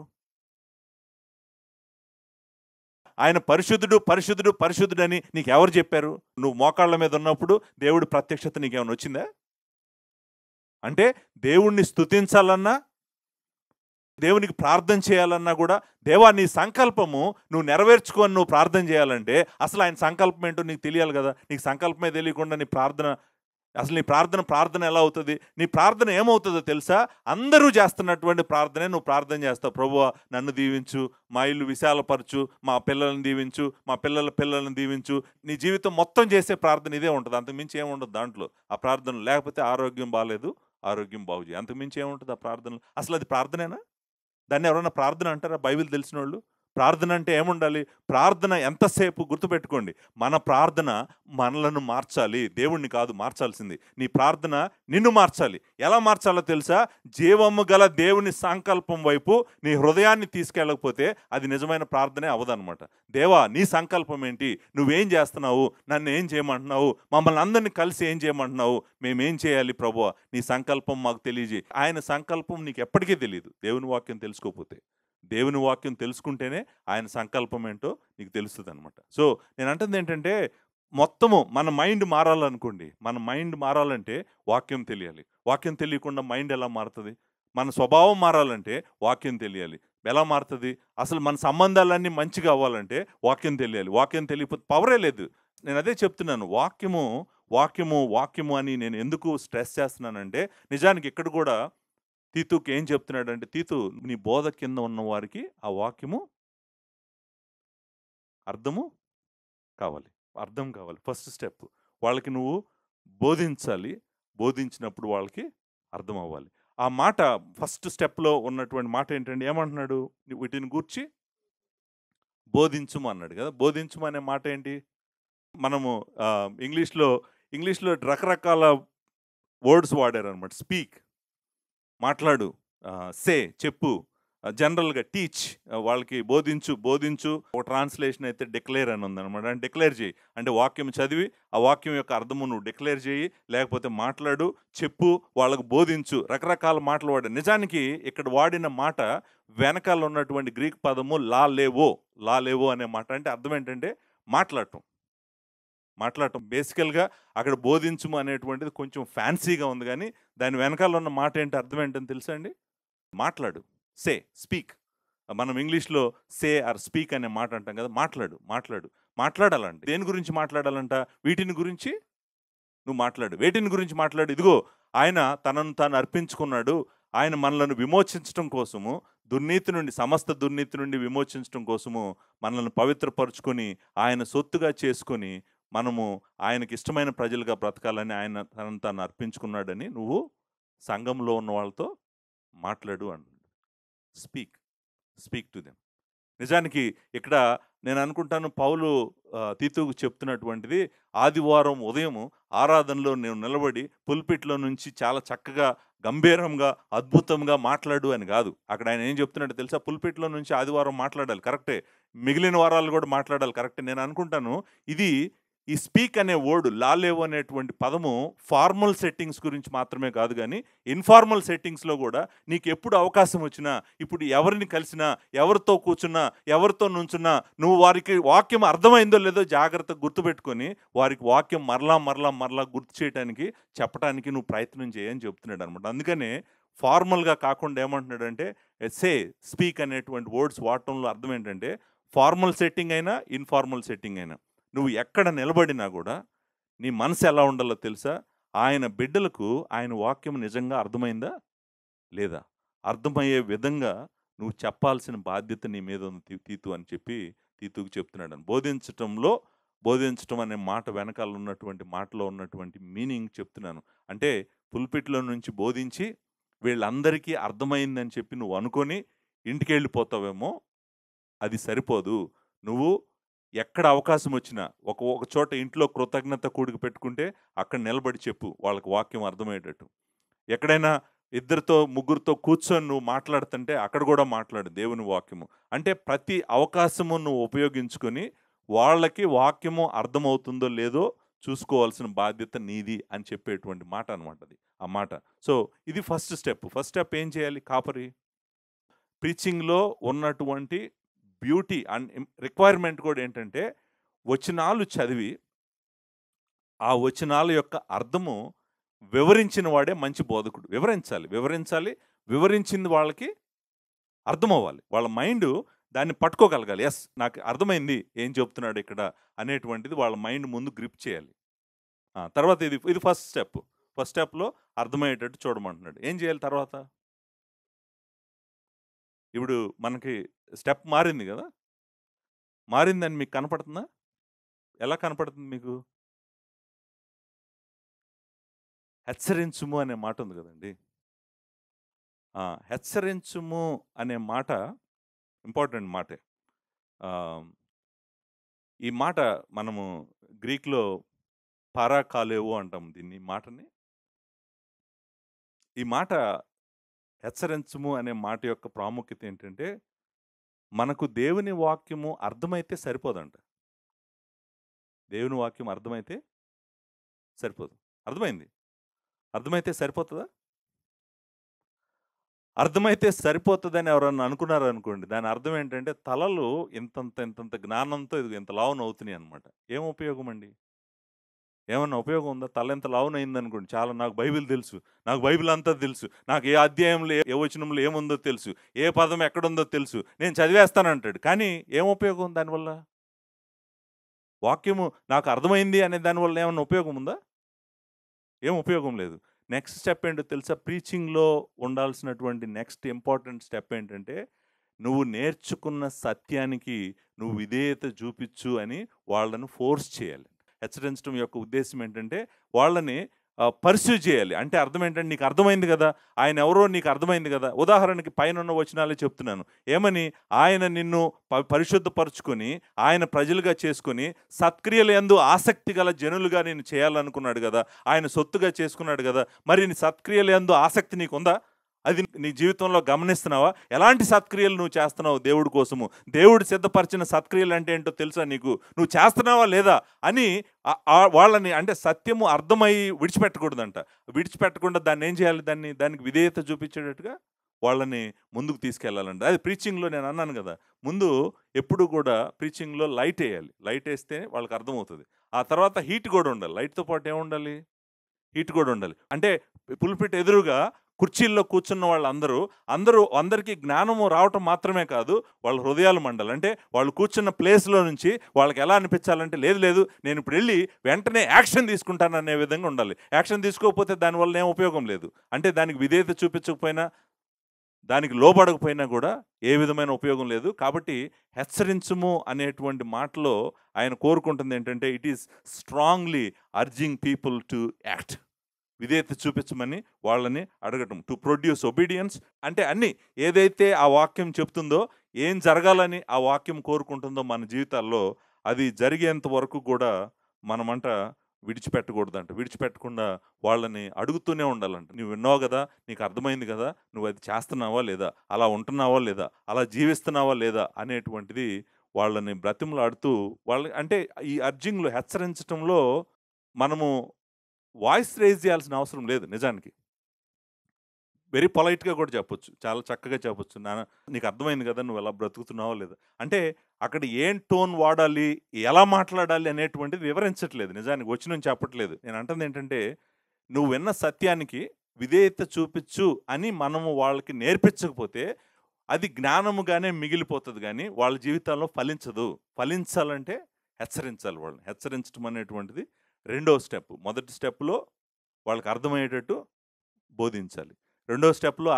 ఆయన పరిశుద్ధుడు, పరిశుద్ధుడు, పరిశుద్ధుడని నీకెవరు చెప్పారు? నువ్వు మోకాళ్ళ మీద ఉన్నప్పుడు దేవుడి ప్రత్యక్షత నీకేమైనా వచ్చిందా? అంటే దేవుణ్ణి స్తుతించాలన్నా, దేవునికి ప్రార్థన చేయాలన్నా కూడా, దేవా నీ సంకల్పము నువ్వు నెరవేర్చుకొని నువ్వు ప్రార్థన చేయాలంటే అసలు ఆయన సంకల్పం ఏంటో నీకు తెలియాలి కదా! నీకు సంకల్పమే తెలియకుండా నీ ప్రార్థన ఎలా అవుతుంది? నీ ప్రార్థన ఏమవుతుందో తెలుసా? అందరూ చేస్తున్నటువంటి ప్రార్థనే నువ్వు ప్రార్థన చేస్తావు. ప్రభువా నన్ను దీవించు, మా ఇల్లు విశాలపరచు, మా పిల్లల్ని దీవించు, మా పిల్లలను దీవించు. నీ జీవితం మొత్తం చేసే ప్రార్థన ఇదే ఉంటుంది. అంతకుమించి ఏముండదు దాంట్లో. ఆ ప్రార్థన లేకపోతే ఆరోగ్యం బాగాలేదు, ఆరోగ్యం బాగు చేయి. అంతకుమించి ఏముంటుంది ఆ ప్రార్థనలో? అసలు అది ప్రార్థనేనా? దాన్ని ఎవరైనా ప్రార్థన అంటారా బైబిల్ తెలిసిన వాళ్ళు? ప్రార్థన అంటే ఏముండాలి? ప్రార్థన ఎంతసేపు గుర్తుపెట్టుకోండి, మన ప్రార్థన మనలను మార్చాలి, దేవుణ్ణి కాదు మార్చాల్సింది. నీ ప్రార్థన నిన్ను మార్చాలి. ఎలా మార్చాలో తెలుసా? జీవము గల దేవుని సంకల్పం వైపు నీ హృదయాన్ని తీసుకెళ్ళకపోతే అది నిజమైన ప్రార్థనే అవదనమాట. దేవా నీ సంకల్పం ఏంటి? నువ్వేం చేస్తున్నావు? నన్ను ఏం చేయమంటున్నావు? మమ్మల్ని అందరినీ కలిసి ఏం చేయమంటున్నావు? మేమేం చేయాలి ప్రభువా? నీ సంకల్పం మాకు తెలియజేయి. ఆయన సంకల్పం నీకు ఎప్పటికీ తెలియదు దేవుని వాక్యం తెలుసుకోకపోతే. దేవుని వాక్యం తెలుసుకుంటేనే ఆయన సంకల్పం ఏంటో నీకు తెలుస్తుంది అనమాట. సో నేను అంటుంది ఏంటంటే, మొత్తము మన మైండ్ మారాలనుకోండి. మన మైండ్ మారాలంటే వాక్యం తెలియాలి. వాక్యం తెలియకుండా మైండ్ ఎలా మారుతుంది? మన స్వభావం మారాలంటే వాక్యం తెలియాలి. ఎలా మారుతుంది? అసలు మన సంబంధాలన్నీ మంచిగా అవ్వాలంటే వాక్యం తెలియాలి. వాక్యం తెలియకపోతే పవరే లేదు. నేను అదే చెప్తున్నాను. వాక్యము వాక్యము వాక్యము అని నేను ఎందుకు స్ట్రెస్ చేస్తున్నానంటే, నిజానికి ఇక్కడ కూడా తీతుకి ఏం చెప్తున్నాడంటే, తీతు నీ బోధ కింద ఉన్న వారికి ఆ వాక్యము అర్థము కావాలి. అర్థం కావాలి. First step. వాళ్ళకి నువ్వు బోధించాలి. బోధించినప్పుడు వాళ్ళకి అర్థం అవ్వాలి. ఆ మాట ఫస్ట్ స్టెప్‌లో ఉన్నటువంటి మాట ఏంటంటే ఏమంటున్నాడు? వీటిని గూర్చి బోధించుము అన్నాడు కదా! బోధించుము అనే మాట ఏంటి? మనము ఇంగ్లీష్‌లో రకరకాల వర్డ్స్ వాడారనమాట. స్పీక్ మాట్లాడు, సే చెప్పు, జనరల్‌గా టీచ్ వాళ్ళకి బోధించు. ఒక ట్రాన్స్‌లేషన్ అయితే డిక్లేర్ అని ఉందనమాట. అంటే డిక్లేర్ చేయి. అంటే వాక్యం చదివి ఆ వాక్యం యొక్క అర్థము నువ్వు డిక్లేర్ చేయి, లేకపోతే మాట్లాడు, చెప్పు, వాళ్ళకు బోధించు. రకరకాల మాటలు వాడారు. నిజానికి ఇక్కడ వాడిన మాట వెనకాల ఉన్నటువంటి గ్రీక్ పదము లాలేవో అనే మాట. అంటే అర్థం ఏంటంటే మాట్లాడటం. బేసికల్‌గా అక్కడ బోధించుము అనేటువంటిది కొంచెం ఫ్యాన్సీగా ఉంది గానీ, దాని వెనకాల ఉన్న మాట ఏంటి, అర్థం ఏంటని తెలుసా అండి? మాట్లాడు. సే, స్పీక్. మనం ఇంగ్లీష్‌లో సే ఆర్ స్పీక్ అనే మాట అంటాం కదా! మాట్లాడాలండి. దేని గురించి మాట్లాడాలంట? వీటిని గురించి నువ్వు మాట్లాడు. వేటిని గురించి మాట్లాడు? ఇదిగో ఆయన తనను తాను అర్పించుకున్నాడు. ఆయన మనలను విమోచించటం కోసము, సమస్త దుర్నీతి నుండి విమోచించటం కోసము మనల్ని పవిత్రపరుచుకొని, ఆయన సొత్తుగా చేసుకొని, మనము ఆయనకి ఇష్టమైన ప్రజలుగా బ్రతకాలని ఆయన తనను తాను అర్పించుకున్నాడని నువ్వు సంఘంలో ఉన్న వాళ్ళతో మాట్లాడు అంటున్నాడు. Speak to them. నిజానికి ఇక్కడ నేను అనుకుంటాను పౌలు తీతుకు చెప్తున్నటువంటిది, ఆదివారం ఉదయము ఆరాధనలో నేను నిలబడి పుల్పిట్లో నుంచి చాలా చక్కగా గంభీరంగా అద్భుతంగా మాట్లాడు అని కాదు. అక్కడ ఆయన ఏం చెప్తున్నాడో తెలుసా? పుల్పిట్లో నుంచి ఆదివారం మాట్లాడాలి కరెక్టే, మిగిలిన వారాలు కూడా మాట్లాడాలి కరెక్టే. నేను అనుకుంటాను ఇది ఈ స్పీక్ అనే వర్డ్, లాలేవో అనేటువంటి పదము ఫార్మల్ సెట్టింగ్స్ గురించి మాత్రమే కాదు కానీ ఇన్ఫార్మల్ సెట్టింగ్స్లో కూడా నీకు ఎప్పుడు అవకాశం వచ్చినా, ఇప్పుడు ఎవరిని కలిసినా, ఎవరితో కూర్చున్నా, ఎవరితో నుంచున్నా, నువ్వు వారికి వాక్యం అర్థమైందో లేదో జాగ్రత్తగా గుర్తుపెట్టుకొని వారికి వాక్యం మరలా గుర్తు చేయడానికి చెప్పడానికి నువ్వు ప్రయత్నం చేయని చెప్తున్నాడు అనమాట. అందుకనే ఫార్మల్గా కాకుండా ఏమంటున్నాడంటే స్పీక్ అనేటువంటి వర్డ్స్ వాడటంలో అర్థం ఏంటంటే, ఫార్మల్ సెట్టింగ్ అయినా ఇన్ఫార్మల్ సెట్టింగ్ అయినా నువ్వు ఎక్కడ నిలబడినా కూడా నీ మనసు ఎలా ఉండాలో తెలుసా? ఆయన బిడ్డలకు ఆయన వాక్యం నిజంగా అర్థమైందా లేదా? అర్థమయ్యే విధంగా నువ్వు చెప్పాల్సిన బాధ్యత నీ మీద ఉంది తీతు అని చెప్పి తీతుకు చెప్తున్నాడు. బోధించటం అనే మాట వెనకాల ఉన్నటువంటి మాటలో ఉన్నటువంటి మీనింగ్ చెప్తున్నాను. అంటే పుల్పిట్లో నుంచి బోధించి వీళ్ళందరికీ అర్థమైందని చెప్పి నువ్వు అనుకొని ఇంటికి వెళ్ళిపోతావేమో, అది సరిపోదు. నువ్వు ఎక్కడ అవకాశం వచ్చినా ఒక చోట ఇంట్లో కృతజ్ఞత కూడిక పెట్టుకుంటే అక్కడ నిలబడి చెప్పు. వాళ్ళకి వాక్యం అర్థమయ్యేటట్టు. ఎక్కడైనా ఇద్దరితో, ముగ్గురితో కూర్చొని నువ్వు మాట్లాడుతుంటే అక్కడ గూడా మాట్లాడు దేవుని వాక్యము. అంటే ప్రతి అవకాశము నువ్వు ఉపయోగించుకొని వాళ్ళకి వాక్యము అర్థమవుతుందో లేదో చూసుకోవాల్సిన బాధ్యత నీది అని చెప్పేటువంటి మాట అనమాట అది. ఆ మాట. సో, ఇది ఫస్ట్ స్టెప్. ఫస్ట్ స్టెప్ ఏం చేయాలి కాపరి? ప్రీచింగ్‌లో ఉన్నటువంటి బ్యూటీ అండ్ రిక్వైర్మెంట్ కూడా ఏంటంటే, వచనాలు చదివి, ఆ వచనాల యొక్క అర్థము వివరించిన వాడే మంచి బోధకుడు. వివరించాలి. వివరించాలి. వివరించింది వాళ్ళకి అర్థమవ్వాలి. వాళ్ళ మైండు దాన్ని పట్టుకోగలగాలి. యెస్! నాకు అర్థమైంది ఏం చెప్తున్నాడు ఇక్కడ అనేటువంటిది వాళ్ళ మైండ్ ముందు గ్రిప్ చేయాలి. తర్వాత ఇది ఫస్ట్ స్టెప్. ఫస్ట్ స్టెప్‌లో అర్థమయ్యేటట్టు చూడమంటున్నాడు. ఏం చేయాలి తర్వాత? ఇప్పుడు మనకి స్టెప్ మారింది గదా! మారిందని మీకు కనపడుతుందా? ఎలా కనపడుతుంది మీకు? హెచ్చరించుము అనే మాట ఉంది గదండీ! హెచ్చరించుము అనే మాట ఇంపార్టెంట్ మాటే. ఆహ్, ఈ మాట మనము గ్రీక్‌లో పారాకాలేవో అంటాం దీన్ని ఈ మాటని. ఈ మాట హెచ్చరించుము అనే మాట యొక్క ప్రాముఖ్యత ఏంటంటే, మనకు దేవుని వాక్యము అర్థమైతే సరిపోదంట. దేవుని వాక్యం అర్థమైతే సరిపోదు. అర్థమైంది. అర్థమైతే సరిపోతదా? అర్థమైతే సరిపోతదని ఎవరన్నా అనుకున్నారనుకోండి, దాని అర్థం ఏంటంటే తలలు ఇంతంత జ్ఞానంతో ఇదిగో ఇంత లావునవుతున్నాయనమాట. ఏం ఉపయోగమండి? ఏమన్నా ఉపయోగం ఉందా? తల ఇంత లావునయిందనుకోండి, చాలా నాకు బైబిల్ తెలుసు. నాకు బైబిల్ అంతా తెలుసు. నాకు ఏ అధ్యాయంలో, ఏ వచనంలో ఏముందో తెలుసు. ఏ పదం ఎక్కడుందో తెలుసు. నేను చదివేస్తానంటాడు. కానీ ఏం ఉపయోగం దానివల్ల? వాక్యము నాకు అర్థమైంది అనే దానివల్ల ఏమన్నా ఉపయోగం ఉందా? ఏం ఉపయోగం లేదు. నెక్స్ట్ స్టెప్ ఏంటో తెలుసా? ప్రీచింగ్‌లో ఉండాల్సినటువంటి నెక్స్ట్ ఇంపార్టెంట్ స్టెప్ ఏంటంటే, నువ్వు నేర్చుకున్న సత్యానికి నువ్వు విధేయత చూపిచ్చు అని వాళ్ళను ఫోర్స్ చేయాలి. హెచ్చరించడం యొక్క ఉద్దేశ్యం ఏంటంటే, వాళ్ళని పర్స్యూ చేయాలి. అంటే అర్థం ఏంటంటే, నీకు అర్థమైంది గదా! ఆయన ఎవరో నీకు అర్థమైంది గదా! ఉదాహరణకి పైనున్న వచనాలే చెప్తున్నాను. ఏమని? ఆయన నిన్ను పరిశుద్ధపరుచుకొని, ఆయన ప్రజలుగా చేసుకొని, సత్క్రియల యందు ఆసక్తి గల జనులుగా నిన్ను చేయాలనుకున్నాడు గదా! ఆయన సొత్తుగా చేసుకున్నాడు గదా! మరి నీ సత్క్రియల యందు ఆసక్తి నీకుందా? అది నీ జీవితంలో గమనిస్తున్నావా? ఎలాంటి సత్క్రియలు నువ్వు చేస్తున్నావు దేవుడి కోసము? దేవుడు సిద్ధపరిచిన సత్క్రియలు అంటే ఏంటో తెలుసా నీకు? నువ్వు చేస్తున్నావా లేదా? అని వాళ్ళని అంటే సత్యము అర్థమై విడిచిపెట్టకూడదంట. విడిచిపెట్టకుండా దాన్నేం చేయాలి? దానికి విధేయత చూపించేటట్టుగా వాళ్ళని ముందుకు తీసుకెళ్ళాలంట. అది ప్రీచింగ్‌లో నేను అన్నాను గదా! ముందు ఎప్పుడు కూడా ప్రీచింగ్‌లో లైటేయాలి. లైటేస్తే వాళ్ళకి అర్థమవుతది. ఆ తర్వాత హీట్ గూడా ఉండాలి. లైట్‌తో పాటు ఏముండాలి? హీట్ గూడా ఉండాలి. అంటే పుల్పిట్ ఎదురుగా కుర్చీల్లో కూర్చున్న అందరికీ జ్ఞానము రావటం మాత్రమే కాదు, వాళ్ళ హృదయాలు మండాలి. అంటే వాళ్ళు కూర్చున్న ప్లేస్‌లో నుంచి వాళ్ళకి ఎలా అనిపించాలంటే, లేదు నేనిప్పుడెళ్ళి వెంటనే యాక్షన్ తీసుకుంటాననే విధంగా ఉండాలి. యాక్షన్ తీసుకోకపోతే దానివల్ల ఏం ఉపయోగం లేదు. అంటే దానికి విధేయత చూపించకపోయినా, దానికి లోబడకపోయినా గూడా ఏ విధమైన ఉపయోగం లేదు. కాబట్టి హెచ్చరించుము అనేటువంటి మాటలో ఆయన కోరుకుంటుందేంటంటే, it is strongly urging people to act. విధేయత చూపించమని వాళ్ళని అడగటం. టు ప్రొడ్యూస్ ఒబీడియన్స్ అంటే అన్నీ ఏదైతే ఆ వాక్యం చెప్తుందో, ఏం జరగాలని ఆ వాక్యం కోరుకుంటుందో మన జీవితాల్లో, అది జరిగేంత వరకు కూడా మనమంట విడిచిపెట్టకూడదంట. విడిచిపెట్టకుండా వాళ్ళని అడుగుతూనే ఉండాలంట. "నువ్వు విన్నావు గదా! నీకు అర్థమైంది గదా! నువ్వు అది చేస్తున్నావా లేదా? అలా ఉంటున్నావా లేదా? అలా జీవిస్తున్నావా లేదా?" అనేటువంటిది వాళ్ళని బ్రతిమలాడుతూ అంటే ఈ అర్జింగ్‌లో హెచ్చరించటంలో మనము వాయిస్ రైజ్ చేయాల్సిన అవసరం లేదు నిజానికి. వెరీ పొలైట్‌గా కూడా చెప్పొచ్చు. చాలా చక్కగా చెప్పొచ్చు. నీకు అర్థమైంది గదా! నువ్వు ఎలా బ్రతుకుతున్నావో లేదో. అంటే అక్కడ ఏం టోన్ వాడాలి, ఎలా మాట్లాడాలి అనేటువంటిది వివరించట్లేదు నిజానికి. వచనం చెప్పట్లేదు. నేను అంటుందేంటంటే, నువ్వు విన్న సత్యానికి విధేయత చూపిచ్చు అని మనము వాళ్ళకి నేర్పించకపోతే, అది జ్ఞానముగానే మిగిలిపోతది గానీ, వాళ్ళ జీవితాల్లో ఫలించదు. ఫలించాలంటే హెచ్చరించాలి వాళ్ళని. హెచ్చరించడం అనేటువంటిది రెండో స్టెప్. మొదటి స్టెప్‌లో వాళ్ళకి అర్థమయ్యేటట్టు బోధించాలి. రెండో స్టెప్‌లో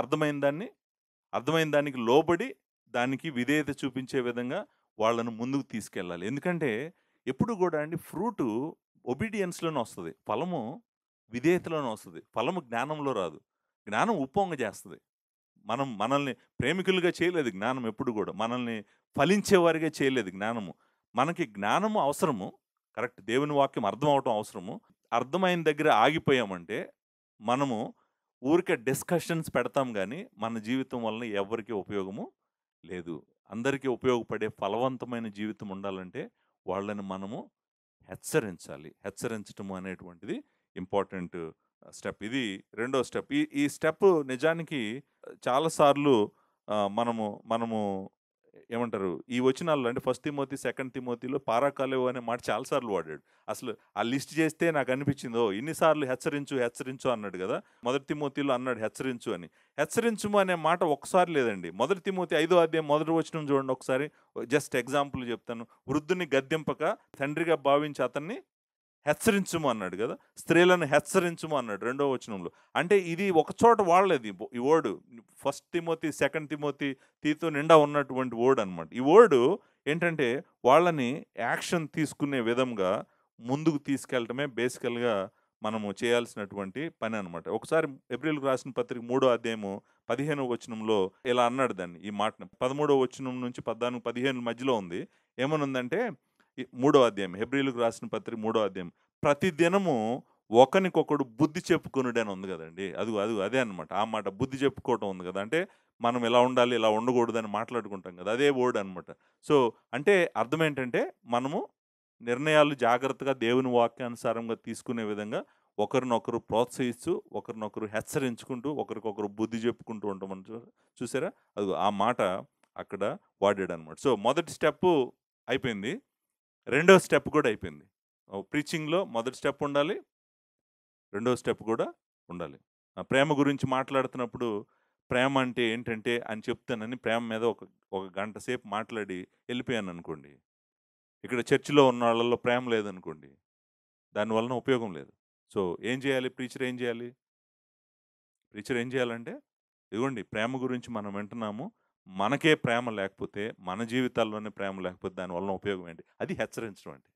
అర్థమైన దానికి లోబడి, దానికి విధేయత చూపించే విధంగా వాళ్ళను ముందుకు తీసుకెళ్ళాలి. ఎందుకంటే, ఎప్పుడు గూడా అండి ఫ్రూటు ఒబీడియన్స్‌లోనే వస్తది. ఫలము విధేయతలోనే వస్తది. ఫలము జ్ఞానంలో రాదు. జ్ఞానం ఉప్పొంగజేస్తది. మనల్ని ప్రేమికులుగా చేయలేదు జ్ఞానం ఎప్పుడు గూడా. మనల్ని ఫలించేవారిగా చేయలేదు జ్ఞానము. మనకి జ్ఞానము అవసరము. కరెక్ట్. దేవుని వాక్యం అర్థం అవ్వటం అవసరము. అర్థమైన దగ్గర ఆగిపోయామంటే, మనము ఊరికే డిస్కషన్స్ పెడతాం గానీ, మన జీవితం వలన ఎవ్వరికీ ఉపయోగము లేదు. అందరికీ ఉపయోగపడే ఫలవంతమైన జీవితం ఉండాలంటే, వాళ్ళని మనము హెచ్చరించాలి. హెచ్చరించటము అనేటువంటిది ఇంపార్టెంట్ స్టెప్. ఇది రెండో స్టెప్. ఈ ఈ స్టెప్ నిజానికి చాలా సార్లు మనము మనము ఏమంటారు? ఈ వచనాల్లో అంటే ఫస్ట్ తిమోతి, సెకండ్ తిమోతిలో పారాకాలేవు అనే మాట చాలా సార్లు వాడాడు. అసలు ఆ లిస్ట్ చేస్తే నాకనిపించింది, ఓహ్! ఇన్ని సార్లు హెచ్చరించు, హెచ్చరించు అన్నాడు గదా! మొదటి తిమోతిలో అన్నాడు హెచ్చరించు అని. హెచ్చరించుము అనే మాట ఒక్కసారి లేదండి. మొదటి తిమోతి 5వ అధ్యాయం మొదటి వచనం చూడండి ఒకసారి. జస్ట్ ఎగ్జాంపుల్ చెప్తాను. వృద్ధుని గద్దింపక తండ్రిగా భావించి అతన్ని హెచ్చరించుము అన్నాడు గదా! స్త్రీలను హెచ్చరించుము అన్నాడు రెండో వచనంలో. అంటే ఇది ఒక చోట వాడలేదు ఈ word. First Timothy, second Timothy, తీతు నిండా ఉన్నటువంటి వర్డ్ అనమాట. ఈ వర్డ్ ఏంటంటే వాళ్ళని యాక్షన్ తీసుకునే విధంగా ముందుకు తీసుకెళ్ళటమే బేసికల్‌గా మనము చేయాల్సినటువంటి పని అనమాట. ఒకసారి ఎబ్రిల్‌కి రాసిన పత్రిక 3 అధ్యాయము 15వ వచనంలో ఇలా అన్నాడు దాన్ని ఈ మాటని. 13వ వచనం నుంచి 14, 15 మధ్యలో ఉంది. ఏమనుందంటే మూడో అధ్యాయం హెబ్రీయులకు రాసిన పత్రిక 3వ అధ్యాయం. ప్రతి దినము ఒకనికొకడు బుద్ధి చెప్పుకొనుడి అని ఉంది కదండీ. అదే అన్నమాట. ఆ మాట బుద్ధి చెప్పుకోవటం ఉంది కదా! అంటే మనం ఇలా ఉండాలి, ఇలా ఉండకూడదని మాట్లాడుకుంటాం కదా! అదే వర్డ్ అనమాట. సో, అంటే అర్థం ఏంటంటే మనము నిర్ణయాలు జాగ్రత్తగా దేవుని వాక్యానుసారంగా తీసుకునే విధంగా ఒకరినొకరు ప్రోత్సహిస్తూ, ఒకరినొకరు హెచ్చరించుకుంటూ, ఒకరికొకరు బుద్ధి చెప్పుకుంటూ ఉంటామని చూసారా? అదిగో ఆ మాట అక్కడ వాడాడనమాట. సో, మొదటి స్టెప్పు అయిపోయింది. రెండో స్టెప్ కూడా అయిపోయింది. ప్రీచింగ్‌లో మొదటి స్టెప్ ఉండాలి. రెండో స్టెప్ కూడా ఉండాలి. ప్రేమ గురించి మాట్లాడుతున్నప్పుడు ప్రేమ అంటే ఏంటంటే అని చెప్తానని ప్రేమ మీద ఒక గంట సేపు మాట్లాడి ఎళ్ళిపోయాననుకోండి. ఇక్కడ చర్చిలో ఉన్నోళ్ళలో ప్రేమ లేదనుకోండి. దాని వలన ఉపయోగం లేదు. సో, ఏం చేయాలి? ప్రీచర్ ఏం చేయాలి? ప్రీచర్ ఏం చేయాలంటే, ఇదిగోండి ప్రేమ గురించి మనం వింటున్నాము. మనకే ప్రేమ లేకపోతే, మన జీవితాల్లోనే ప్రేమ లేకపోతే దాని వలన ఉపయోగం ఏంటి? అది హెచ్చరించడం అంటే.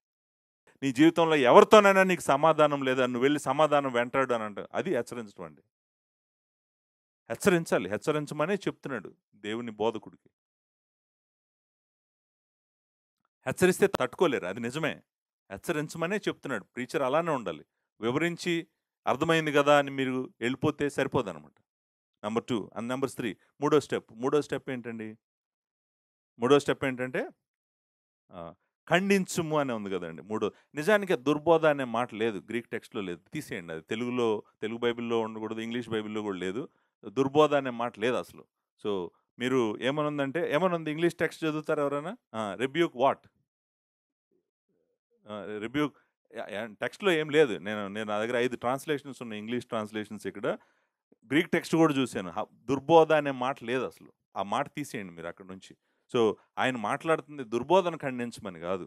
నీ జీవితంలో ఎవరితోనైనా నీకు సమాధానం లేదా, నువ్వెళ్ళి సమాధానం వెంటాడు అని అంటావు. అది హెచ్చరించడం అండి. హెచ్చరించాలి. హెచ్చరించమనే చెప్తున్నాడు దేవుని బోధకుడికి. హెచ్చరిస్తే తట్టుకోలేరు. అది నిజమే. హెచ్చరించమనే చెప్తున్నాడు. ప్రీచర్ అలానే ఉండాలి. వివరించి అర్థమైంది గదా! అని మీరు ఎళ్ళిపోతే సరిపోదనమాట. నంబర్ 2 అండ్ నంబర్ 3 మూడో స్టెప్. మూడో స్టెప్ ఏంటండి? మూడో స్టెప్ ఏంటంటే ఆ! ఖండించుము అని ఉంది గదండీ! నిజానికి దుర్బోధ అనే మాట లేదు. గ్రీక్ టెక్స్ట్‌లో లేదు. తీసేయండి అది. తెలుగు బైబిల్‌లో ఉండకూడదు. ఇంగ్లీష్ బైబిల్‌లో గూడా లేదు. దుర్బోధ అనే మాట లేదసలు. సో, మీరు ఏమనుంది ఇంగ్లీష్ టెక్స్ట్ చదువుతారా ఎవరైనా? Rebuke what? రిబ్యూక్ టెక్స్ట్‌లో ఏం లేదు. నేను నేను నా దగ్గర 5 ట్రాన్స్‌లేషన్స్ ఉన్నాయి. ఇంగ్లీష్ ట్రాన్స్‌లేషన్స్ ఇక్కడ. గ్రీక్ టెక్స్ట్ గూడా జూసాను. దుర్బోధ అనే మాట లేదసలు. ఆ మాట తీసేయండి మీరక్కడి నుంచి. సో, ఆయన మాట్లాడుతుంది దుర్బోధన ఖండించమని గాదు.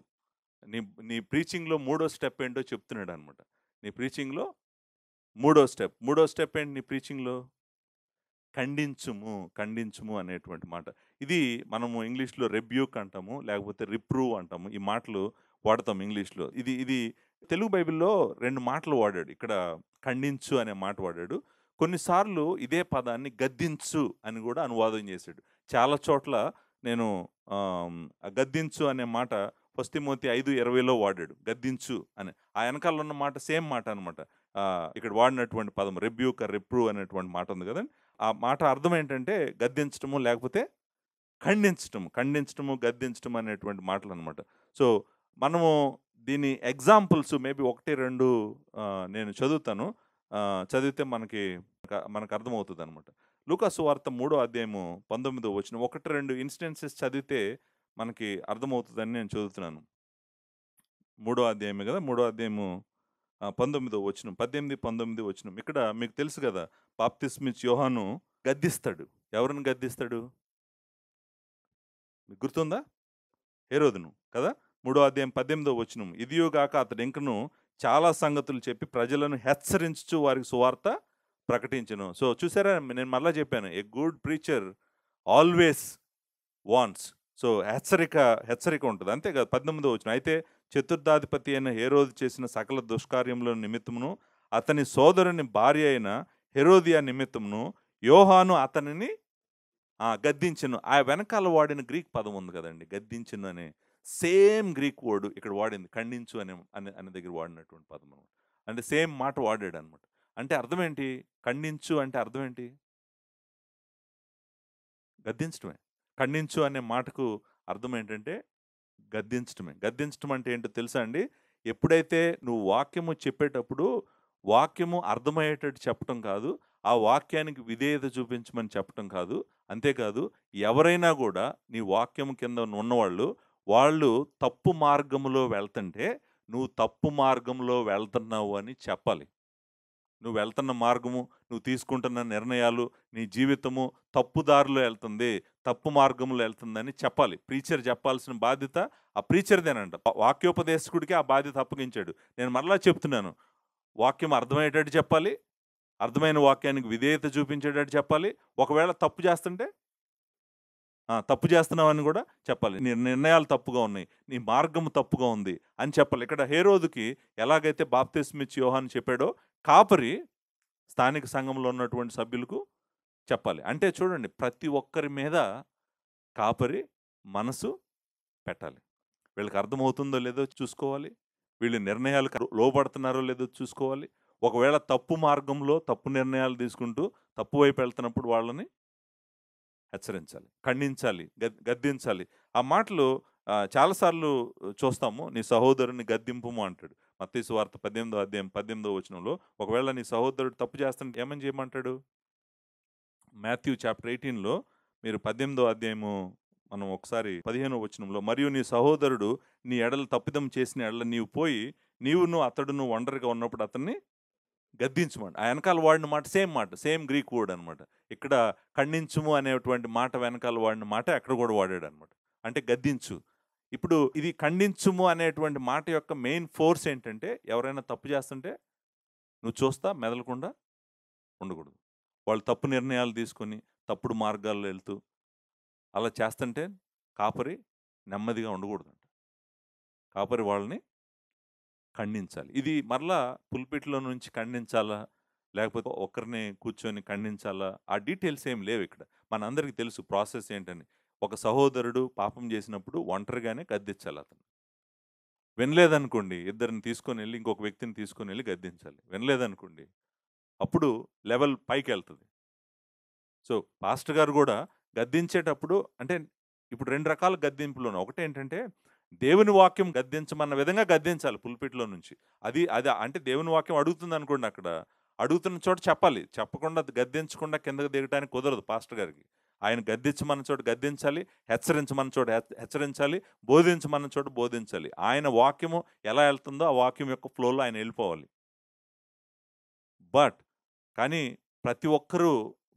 నీ నీ ప్రీచింగ్‌లో మూడో స్టెప్ ఏంటో చెప్తున్నాడనమాట. నీ ప్రీచింగ్‌లో మూడో స్టెప్ ఏంటి నీ ప్రీచింగ్‌లో? ఖండించుము అనేటువంటి మాట. ఇది మనము ఇంగ్లీష్‌లో రెబ్యూక్ అంటాము. లేకపోతే రిప్రూవ్ అంటాము. ఈ మాటలు వాడతాం ఇంగ్లీష్‌లో. ఇది ఇది తెలుగు బైబిల్‌లో 2 మాటలు వాడాడు. ఇక్కడ ఖండించు అనే మాట వాడాడు. కొన్నిసార్లు ఇదే పదాన్ని గద్దించు అని గూడా అనువాదం చేశాడు. చాలా చోట్ల నేను గద్దించు అనే మాట ఫస్ట్ తిమోతి 5:20లో వాడాడు. గద్దించు అని. ఆ ఎనకాల ఉన్న మాట సేమ్ మాట అనమాట. ఇక్కడ వాడినటువంటి పదం రెబ్యూక్, రిప్రూవ్ అనేటువంటి మాట ఉంది గదండీ! ఆ మాట అర్థం ఏంటంటే గద్దించటము లేకపోతే ఖండించటము, గద్దించటం అనేటువంటి మాటలనమాట. సో, మనము దీని ఎగ్జాంపుల్స్ మేబీ 1, 2 నేను చదువుతాను. చదివితే మనకు అర్థమవుతదనమాట. లూకా సువార్త 3 అధ్యాయము 19 వచనం 1, 2 ఇన్స్టెన్సెస్ చదివితే మనకి అర్థమవుతదని నేను చదువుతున్నాను. మూడో అధ్యాయమే గదా! మూడో అధ్యాయము 19 వచనం. 18, 19 వచనం. ఇక్కడ మీకు తెలుసు గదా! బాప్తిస్మిచ్చి యోహాను గద్దిస్తాడు. ఎవరిని గద్దిస్తాడు? మీకు గుర్తుందా? హేరోదును కదా! మూడో అధ్యాయం 18 వచనం. ఇదియో గాక అతడింకను చాలా సంగతులు చెప్పి ప్రజలను హెచ్చరించుచు వారికి సువార్త ప్రకటించెను. సో, చూసారా నేను మరలా చెప్పాను. A good preacher always వార్న్స్. So, హెచ్చరిక ఉంటది. అంతే కదా! 18 వచనం. అయితే చతుర్థాధిపతి అయిన హేరోదు చేసిన సకల దుష్కార్యముల నిమిత్తమును, అతని సోదరుని భార్య అయిన హెరోదియ నిమిత్తమును యోహాను అతనిని గద్దించెను. ఆ వెనకాల వాడిన గ్రీక్ పదం ఉంది కదండీ! గద్దించెను అని. సేమ్ గ్రీక్ వర్డ్ ఇక్కడ వాడింది. ఖండించు అనే అనే అనే దగ్గర వాడినటువంటి పదం అనమాట. అంటే సేమ్ మాట వాడాడనమాట. అంటే అర్థం ఏంటి? ఖండించు అంటే అర్థం ఏంటి? గద్దించటమే. ఖండించు అనే మాటకు అర్థం ఏంటంటే గద్దించటమే. గద్దించటం అంటే ఏంటో తెలుసా అండి? ఎప్పుడైతే నువ్వు వాక్యము చెప్పేటప్పుడు, వాక్యము అర్థమయ్యేటట్టు చెప్పటం కాదు. ఆ వాక్యానికి విధేయత చూపించమని చెప్పటం కాదు. అంతేకాదు ఎవరైనా గూడా నీ వాక్యము కింద ఉన్నవాళ్ళు, వాళ్ళు తప్పు మార్గములో వెళ్తంటే, నువ్వు తప్పు మార్గంలో వెళ్తున్నావు అని చెప్పాలి. నువ్వు వెళ్తున్న మార్గము, నువ్వు తీసుకుంటున్న నిర్ణయాలు, నీ జీవితము తప్పు దారిలో ఎళ్తుంది. తప్పు మార్గంలో ఎళ్తుందని చెప్పాలి. ప్రీచర్ చెప్పాల్సిన బాధ్యత ఆ ప్రీచర్‌దేనంట. వాక్యోపదేశకుడికే ఆ బాధ్యత అప్పగించాడు. నేను మరలా చెప్తున్నాను. వాక్యం అర్థమయ్యేటట్టు చెప్పాలి. అర్థమైన వాక్యానికి విధేయత చూపించేటట్టు చెప్పాలి. ఒకవేళ తప్పు చేస్తుంటే తప్పు చేస్తున్నావని గూడా చెప్పాలి. నీ నిర్ణయాలు తప్పుగా ఉన్నాయి. నీ మార్గం తప్పుగా ఉంది అని చెప్పాలి. ఇక్కడ హేరోదుకి ఎలాగైతే బాప్తిస్మిచ్చి యోహాను చెప్పాడో, కాపరి స్థానిక సంఘంలో ఉన్నటువంటి సభ్యులకు చెప్పాలి. అంటే చూడండి ప్రతి ఒక్కరి మీద కాపరి మనసు పెట్టాలి. వీళ్ళకి అర్థమవుతుందో లేదో చూసుకోవాలి. వీళ్ళు నిర్ణయాలకు లోబడుతున్నారో లేదో చూసుకోవాలి. ఒకవేళ తప్పు మార్గంలో తప్పు నిర్ణయాలు తీసుకుంటూ తప్పు వైపు వెళ్తున్నప్పుడు వాళ్ళని హెచ్చరించాలి, ఖండించాలి, గద్దించాలి. ఆ మాటలు చాలా సార్లు చూస్తాము. నీ సహోదరుని గద్దింపుము అంటాడు. మత్తయి సువార్త 18వ అధ్యాయం 18వ వచనంలో ఒకవేళ నీ సహోదరుడు తప్పు చేస్తుంటే ఏమని చేయమంటాడు? మాథ్యూ చాప్టర్ 18లో మీరు 18వ అధ్యాయము మనం ఒకసారి 15వ వచనంలో మరియు నీ సహోదరుడు నీ ఎడల తప్పిదం చేసిన ఎడల నీవు పోయి నీవును అతడును ఒంటరిగా ఉన్నప్పుడు అతన్ని గద్దించమంట. ఆ వెనకాల వాడిన మాట, సేమ్ గ్రీక్ వర్డ్ అనమాట. ఇక్కడ ఖండించుము అనేటువంటి మాట వెనకాల వాడిన మాట అక్కడ కూడా వాడాడనమాట. అంటే గద్దించు. ఇప్పుడు ఇది ఖండించుము అనేటువంటి మాట యొక్క మెయిన్ ఫోర్స్ ఏంటంటే, ఎవరైనా తప్పు చేస్తుంటే నువ్వు చూస్తా మెదలకుండా ఉండకూడదు. వాళ్ళు తప్పు నిర్ణయాలు తీసుకొని, తప్పుడు మార్గాల్లో వెళ్తూ, అలా చేస్తుంటే కాపరి నెమ్మదిగా ఉండకూడదంట. కాపరి వాళ్ళని ఖండించాలి. ఇది మరలా పుల్పిట్‌లో నుంచి ఖండించాలా? లేకపోతే ఒకరిని కూర్చొని ఖండించాలా? ఆ డీటెయిల్స్ ఏమి లేవిక్కడ. మనందరికీ తెలుసు ప్రాసెస్ ఏంటని. ఒక సహోదరుడు పాపం చేసినప్పుడు ఒంటరిగానే గద్దించాలతన్ని. వినలేదనుకోండి, ఇద్దరిని తీసుకొనెళ్ళి ఇంకొక వ్యక్తిని తీసుకొనెళ్ళి గద్దించాలి. వినలేదనుకోండి, అప్పుడు లెవెల్ పైకెళ్తది. సో, పాస్టర్ గారు గూడా గద్దించేటప్పుడు అంటే ఇప్పుడు 2 రకాల గద్దింపులున్నాయి. ఒకటేంటంటే, దేవుని వాక్యం గద్దించమన్న విధంగా గద్దించాలి పుల్పిట్‌లో నుంచి. అది అంటే దేవుని వాక్యం అడుగుతుందనుకోండి అక్కడ, అడుగుతున్న చోట చెప్పాలి. చెప్పకుండా గద్దించకుండా కిందకి దిగటానికి కుదరదు పాస్టర్ గారికి. ఆయన గద్దించమన్న చోట గద్దించాలి, హెచ్చరించమన్న చోట హెచ్చరించాలి, బోధించమన్న చోట బోధించాలి. ఆయన వాక్యము ఎలా ఎళ్తుందో ఆ వాక్యం యొక్క ఫ్లోలో ఆయన ఎళ్ళిపోవాలి. బట్ కానీ ప్రతి ఒక్కరు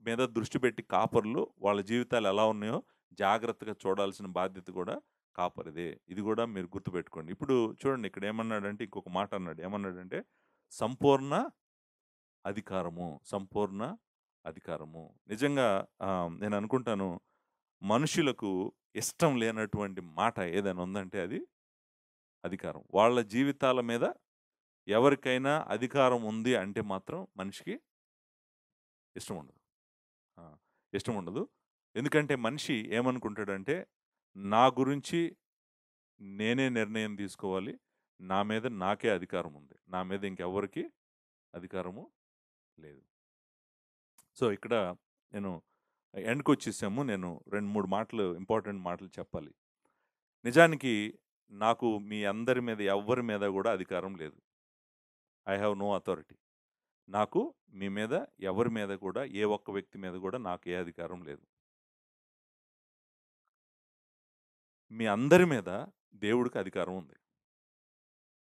మీద దృష్టి పెట్టి కాపరులు వాళ్ళ జీవితాలు ఎలా ఉన్నాయో జాగ్రత్తగా చూడాల్సిన బాధ్యత కూడా కాపరిదే. ఇది కూడా మీరు గుర్తుపెట్టుకోండి. ఇప్పుడు చూడండి ఇక్కడ ఏమన్నాడంటే ఇంకొక మాట అన్నాడు. ఏమన్నాడంటే సంపూర్ణ అధికారము, సంపూర్ణ అధికారము. నిజంగా నేను అనుకుంటాను మనుషులకు ఇష్టం లేనటువంటి మాట ఏదైనా ఉందంటే అది అధికారం. వాళ్ళ జీవితాల మీద ఎవరికైనా అధికారం ఉంది అంటే మాత్రం మనిషికి ఇష్టం ఉండదు. ఆ! ఇష్టముండదు. ఎందుకంటే మనిషి ఏమనుకుంటాడంటే, నా గురించి నేనే నిర్ణయం తీసుకోవాలి. నా మీద నాకే అధికారం ఉంది. నా మీద ఇంకెవ్వరికీ అధికారము లేదు. సో, ఇక్కడ నేను ఎండ్‌కొచ్చేసాము. నేను 2, 3 మాటలు ఇంపార్టెంట్ మాటలు చెప్పాలి. నిజానికి నాకు మీ అందరి మీద ఎవ్వరి మీద గూడా అధికారం లేదు. I have no authority. నాకు మీ మీద ఎవరి మీద కూడా ఏ ఒక్క వ్యక్తి మీద గూడా నాకు ఏ అధికారం లేదు. మీ అందరి మీద దేవుడికి అధికారం ఉంది.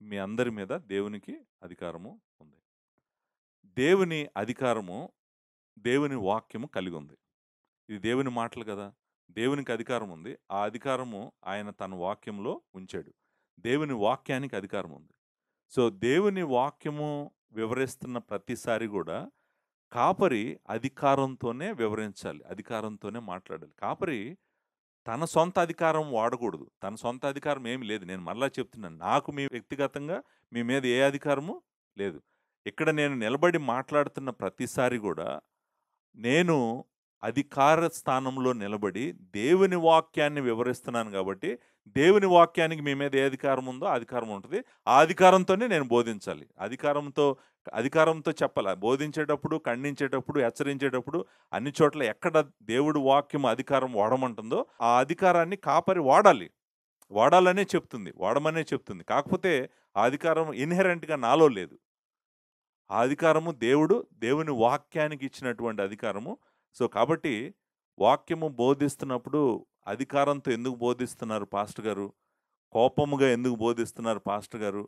మీ అందరి మీద దేవునికి అధికారము ఉంది. దేవుని అధికారము, దేవుని వాక్యము కలిగుంది. ఇది దేవుని మాటలు గదా! దేవునికి అధికారం ఉంది. ఆ అధికారము ఆయన తన వాక్యంలో ఉంచాడు. దేవుని వాక్యానికి అధికారం ఉంది. సో, దేవుని వాక్యము వివరిస్తున్న ప్రతిసారి గూడా కాపరి అధికారంతోనే వివరించాలి. అధికారంతోనే మాట్లాడాలి. కాపరి తన సొంత అధికారం వాడకూడదు. తన సొంత అధికారం ఏమి లేదు. నేను మరలా చెప్తున్నాను. నాకు మీ వ్యక్తిగతంగా మీ మీద ఏ అధికారము లేదు. ఇక్కడ నేను నిలబడి మాట్లాడుతున్న ప్రతిసారి గూడా, నేను అధికార స్థానంలో నిలబడి దేవుని వాక్యాన్ని వివరిస్తున్నాను కాబట్టి, దేవుని వాక్యానికి మీ మీద ఏ అధికారం ఉందో ఆ అధికారం ఉంటది. ఆ అధికారంతోనే నేను బోధించాలి. అధికారంతో చెప్పాల. బోధించేటప్పుడు, ఖండించేటప్పుడు, హెచ్చరించేటప్పుడు అన్ని చోట్ల ఎక్కడ దేవుడి వాక్యం అధికారం వాడమంటుందో, ఆ అధికారాన్ని కాపరి వాడాలి. వాడాలనే చెప్తుంది. వాడమనే చెప్తుంది. కాకపోతే ఆ అధికారం ఇన్‌హెరెంట్‌గా నాలో లేదు. ఆ అధికారము దేవుని వాక్యానికి ఇచ్చినటువంటి అధికారము. సో, కాబట్టి వాక్యము బోధిస్తున్నప్పుడు అధికారంతో ఎందుకు బోధిస్తున్నారు పాస్టర్ గారు? కోపముగా ఎందుకు బోధిస్తున్నారు పాస్టర్ గారు?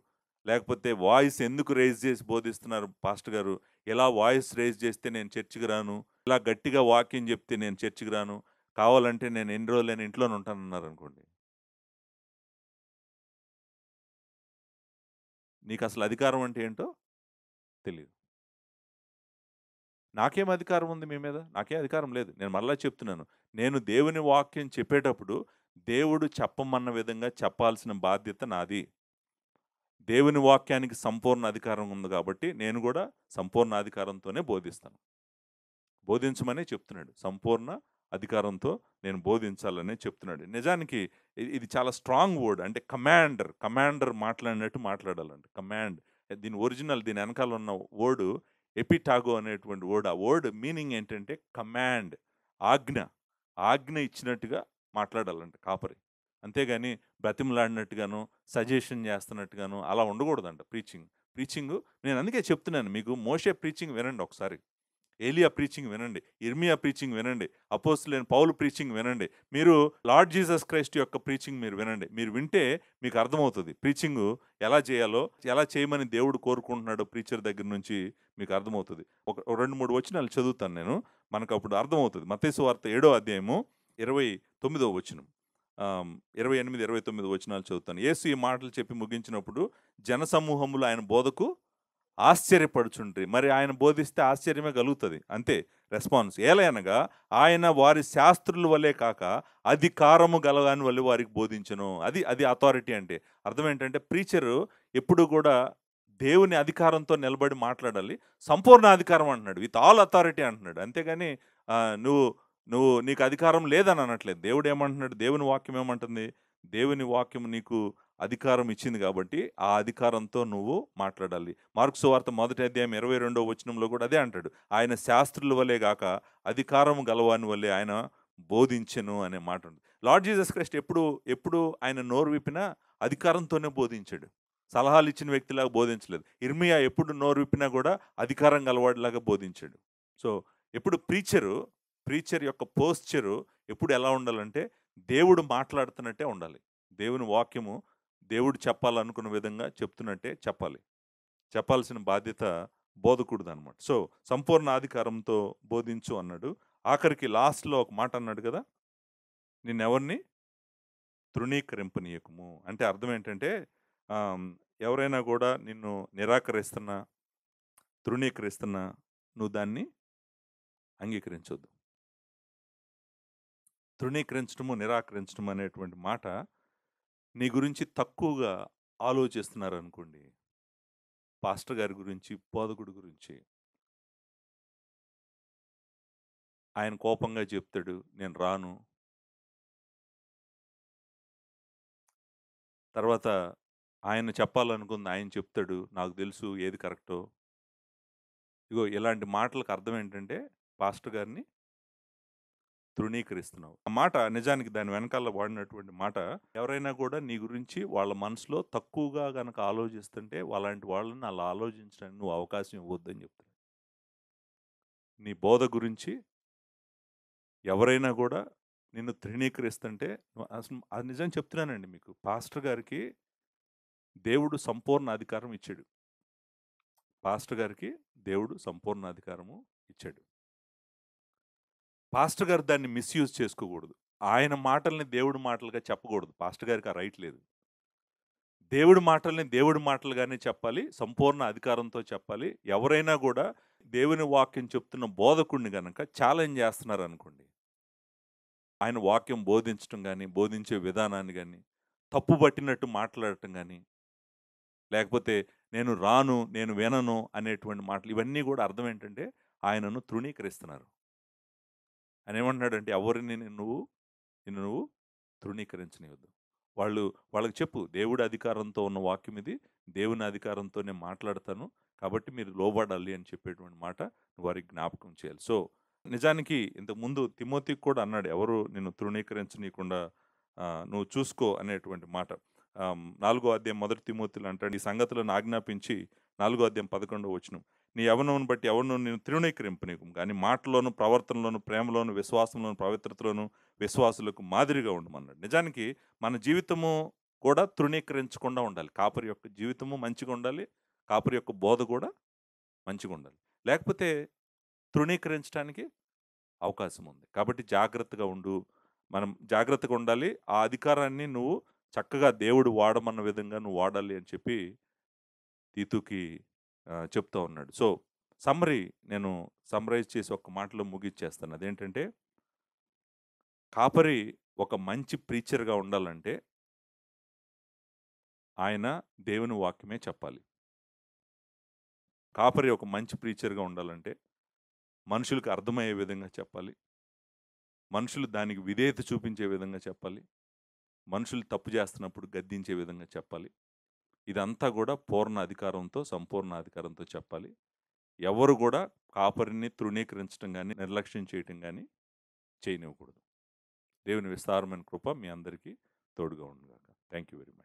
లేకపోతే వాయిస్ ఎందుకు రైజ్ చేసి బోధిస్తున్నారు పాస్టర్ గారు? ఇలా వాయిస్ రైజ్ చేస్తే నేను చర్చికి రాను. ఇలా గట్టిగా వాక్యం చెప్తే నేను చర్చికి రాను. కావాలంటే నేను ఎన్ని రోజులైనా ఇంట్లోనే ఉంటానన్నారనుకోండి. నీకసలు అధికారం అంటే ఏంటో తెలీదు. నాకేం అధికారం ఉంది మీ మీద? నాకేం అధికారం లేదు. నేను మరలా చెప్తున్నాను. నేను దేవుని వాక్యం చెప్పేటప్పుడు, దేవుడు చెప్పమన్న విధంగా చెప్పాల్సిన బాధ్యత నాది. దేవుని వాక్యానికి సంపూర్ణ అధికారం ఉంది కాబట్టి, నేను గూడా సంపూర్ణ అధికారంతోనే బోధిస్తాను. బోధించమనే చెప్తున్నాడు. సంపూర్ణ అధికారంతో నేను బోధించాలనే చెప్తున్నాడు. నిజానికి ఇది చాలా స్ట్రాంగ్ వర్డ్. అంటే కమాండర్ మాట్లాడినట్టు మాట్లాడాలంట. కమాండ్ దీని ఎనకాల ఉన్న వర్డ్ ఎపిటాగో అనేటువంటి వర్డ్. ఆ వర్డ్ మీనింగ్ ఏంటంటే కమాండ్, ఆజ్ఞ. ఆజ్ఞ ఇచ్చినట్టుగా మాట్లాడాలంట కాపరి. అంతేగాని బ్రతిమలాడినట్టుగాను, సజెషన్ చేస్తున్నట్టుగాను అలా ఉండకూడదంట ప్రీచింగ్. ప్రీచింగు నేను అందుకే చెప్తున్నాను మీకు మోషే ప్రీచింగ్ వినండి ఒకసారి. ఏలియా ప్రీచింగ్ వినండి. ఇర్మియా ప్రీచింగ్ వినండి. అపోస్తలుడైన పౌలు ప్రీచింగ్ వినండి. మీరు లార్డ్ జీసస్ క్రైస్ట్ యొక్క ప్రీచింగ్ మీరు వినండి. మీరు వింటే మీకు అర్థమవుతది. ప్రీచింగు ఎలా చేయాలో, ఎలా చేయమని దేవుడు కోరుకుంటున్నాడో ప్రీచర్ దగ్గర నుంచి మీకు అర్థమవుతది. ఒక 2, 3 వచనాలు చదువుతాను నేను. మనకప్పుడు అర్థమవుతది. మత్తయి సువార్త 7వ అధ్యాయము 29వ వచనం. 28, 29 వచనాలు చదువుతాను. యేసు ఈ మాటలు చెప్పి ముగించినప్పుడు జనసమూహములు ఆయన బోధకు ఆశ్చర్యపడుచుండ్రి. మరి ఆయన బోధిస్తే ఆశ్చర్యమే కలుగుతది. అంతే రెస్పాన్స్. ఏలయనగా ఆయన వారి శాస్త్రుల వలె కాక అధికారము గలవాని వలె వారికి బోధించెను. అది అథారిటీ అంటే. అర్థం ఏంటంటే ప్రీచరు ఎప్పుడు కూడా దేవుని అధికారంతో నిలబడి మాట్లాడాలి. సంపూర్ణ అధికారం అంటున్నాడు. విత్ ఆల్ అథారిటీ అంటున్నాడు. అంతేగాని ఆహ్, నువ్వు నువ్వు నీకు అధికారం లేదని అనట్లేదు. దేవుడు ఏమంటున్నాడు? దేవుని వాక్యం ఏమంటుంది? దేవుని వాక్యం నీకు అధికారం ఇచ్చింది కాబట్టి, ఆ అధికారంతో నువ్వు మాట్లాడాలి. మార్కు సువార్త మొదటి అధ్యాయం 22వ వచనంలో కూడా అదే అంటాడు. ఆయన శాస్త్రుల వలె గాక అధికారం గలవాని వలె ఆయన బోధించెను అనే మాట ఉంది. లార్డ్ జీసస్ క్రైస్ట్ ఎప్పుడు ఆయన నోరు విప్పినా అధికారంతోనే బోధించాడు. సలహాలు ఇచ్చిన వ్యక్తిలాగా బోధించలేదు. ఇర్మియా ఎప్పుడు నోరు విప్పినా కూడా అధికారం గలవాడిలాగా బోధించాడు. సో, ఎప్పుడు ప్రీచర్ యొక్క పోస్చరు ఎప్పుడు ఎలా ఉండాలంటే, దేవుడు మాట్లాడుతున్నట్టే ఉండాలి. దేవుని వాక్యము దేవుడు చెప్పాలనుకున్న విధంగా చెప్తున్నట్టే చెప్పాలి. చెప్పాల్సిన బాధ్యత బోధకుడిదనమాట. సో, సంపూర్ణ అధికారంతో బోధించు అన్నాడు. ఆఖరికి లాస్ట్‌లో ఒక మాట అన్నాడు కదా! నిన్నెవరిని తృణీకరింపనీయకము. అంటే అర్థం ఏంటంటే ఆహ్, ఎవరైనా గూడా నిన్ను నిరాకరిస్తున్నా, తృణీకరిస్తున్నా నువ్వు దాన్ని అంగీకరించొద్దు. తృణీకరించడము, నిరాకరించడం అనేటువంటి మాట నీ గురించి తక్కువగా ఆలోచిస్తున్నారనుకోండి. పాస్టర్ గారి గురించి, బోధకుడి గురించి. ఆయన కోపంగా చెప్తాడు, "నేను రాను." తర్వాత ఆయన చెప్పాలనుకుంది ఆయన చెప్తాడు, "నాకు తెలుసు ఏది కరెక్టో." ఇగో ఇలాంటి మాటలకు అర్థం ఏంటంటే, పాస్టర్ గారిని తృణీకరిస్తున్నావు. ఆ మాట నిజానికి దాని వెనకాల వాడినటువంటి మాట, ఎవరైనా కూడా నీ గురించి వాళ్ళ మనసులో తక్కువగా గనక ఆలోచిస్తుంటే, అలాంటి వాళ్ళని అలా ఆలోచించడానికి నువ్వు అవకాశం ఇవ్వొద్దని చెప్తాడు. నీ బోధ గురించి ఎవరైనా గూడా నిన్ను తృణీకరిస్తుంటే అసలు అది నిజం చెప్తున్నానండి మీకు. పాస్టర్ గారికి దేవుడు సంపూర్ణ అధికారం ఇచ్చాడు. పాస్టర్ గారికి దేవుడు సంపూర్ణ అధికారము ఇచ్చాడు. పాస్టర్ గారు దాన్ని మిస్‌యూజ్ చేసుకోకూడదు. ఆయన మాటల్ని దేవుడి మాటలుగా చెప్పకూడదు. పాస్టర్ గారికి ఆ రైట్ లేదు. దేవుడి మాటల్ని దేవుడి మాటలుగానే చెప్పాలి. సంపూర్ణ అధికారంతో చెప్పాలి. ఎవరైనా గూడా దేవుని వాక్యం చెప్తున్న బోధకుడిని గనక ఛాలెంజ్ చేస్తున్నారనుకోండి. ఆయన వాక్యం బోధించటం గాని, బోధించే విధానాన్ని గాని, తప్పు పట్టినట్టు మాట్లాడటం గాని, లేకపోతే నేను రాను, నేను వినను అనేటువంటి మాటలు ఇవన్నీ గూడా అర్థం ఏంటంటే, ఆయనను తృణీకరిస్తున్నారు. ఆయన ఏమంటున్నాడంటే, ఎవరిని నిన్ను నువ్వు తృణీకరించనివ్వద్దు. వాళ్ళు వాళ్ళకి చెప్పు, దేవుడి అధికారంతో ఉన్న వాక్యం ఇది. దేవుని అధికారంతో నేను మాట్లాడతాను. కాబట్టి మీరు లోబడాలి అని చెప్పేటువంటి మాట వారికి జ్ఞాపకం చేయాలి. సో, నిజానికి ఇంతకుముందు తిమోతికి కూడా అన్నాడు. ఎవరు నిన్ను తృణీకరించనీయకుండా నువ్వు చూసుకో అనేటువంటి మాట. 4 అధ్యాయం మొదటి తిమోతిలో అంటాడు, ఈ సంగతులను ఆజ్ఞాపించి 4 అధ్యాయం 11 వచనం. నీ యవ్వనమును బట్టి ఎవడును నిన్ను తృణీకరింపనీకు గాని మాటలోను, ప్రవర్తనలోను, ప్రేమలోను, విశ్వాసంలోను, పవిత్రతలోను విశ్వాసులకు మాదిరిగా ఉండమన్నాడు. నిజానికి మన జీవితము కూడా తృణీకరించకుండా ఉండాలి. కాపరి యొక్క జీవితము మంచిగా ఉండాలి. కాపరి యొక్క బోధ కూడా మంచిగా ఉండాలి. లేకపోతే తృణీకరించడానికి అవకాశం ఉంది. కాబట్టి జాగ్రత్తగా ఉండు. మనం జాగ్రత్తగా ఉండాలి. ఆ అధికారాన్ని నువ్వు చక్కగా దేవుడు వాడమన్న విధంగా నువ్వు వాడాలి అని చెప్పి తీతుకి చెప్తా ఉన్నాడు. సో, నేను సమ్మరైజ్ చేసి ఒక్క మాటలో ముగిచ్చేస్తాను. అదేంటంటే, కాపరి ఒక మంచి ప్రీచర్‌గా ఉండాలంటే, ఆయన దేవుని వాక్యమే చెప్పాలి. కాపరి ఒక మంచి ప్రీచర్‌గా ఉండాలంటే, మనుషులకు అర్థమయ్యే విధంగా చెప్పాలి. మనుషులు దానికి విధేయత చూపించే విధంగా చెప్పాలి. మనుషులు తప్పు చేస్తున్నప్పుడు గద్దించే విధంగా చెప్పాలి. ఇదంతా గూడా పూర్ణ అధికారంతో, సంపూర్ణ అధికారంతో చెప్పాలి. ఎవరు గూడా కాపరిని తృణీకరించటం గాని, నిర్లక్ష్యం చేయటం గాని చేయనివ్వకూడదు. దేవుని విస్తారమైన కృప మీ అందరికీ తోడుగా ఉండుగాక. Thank you very much.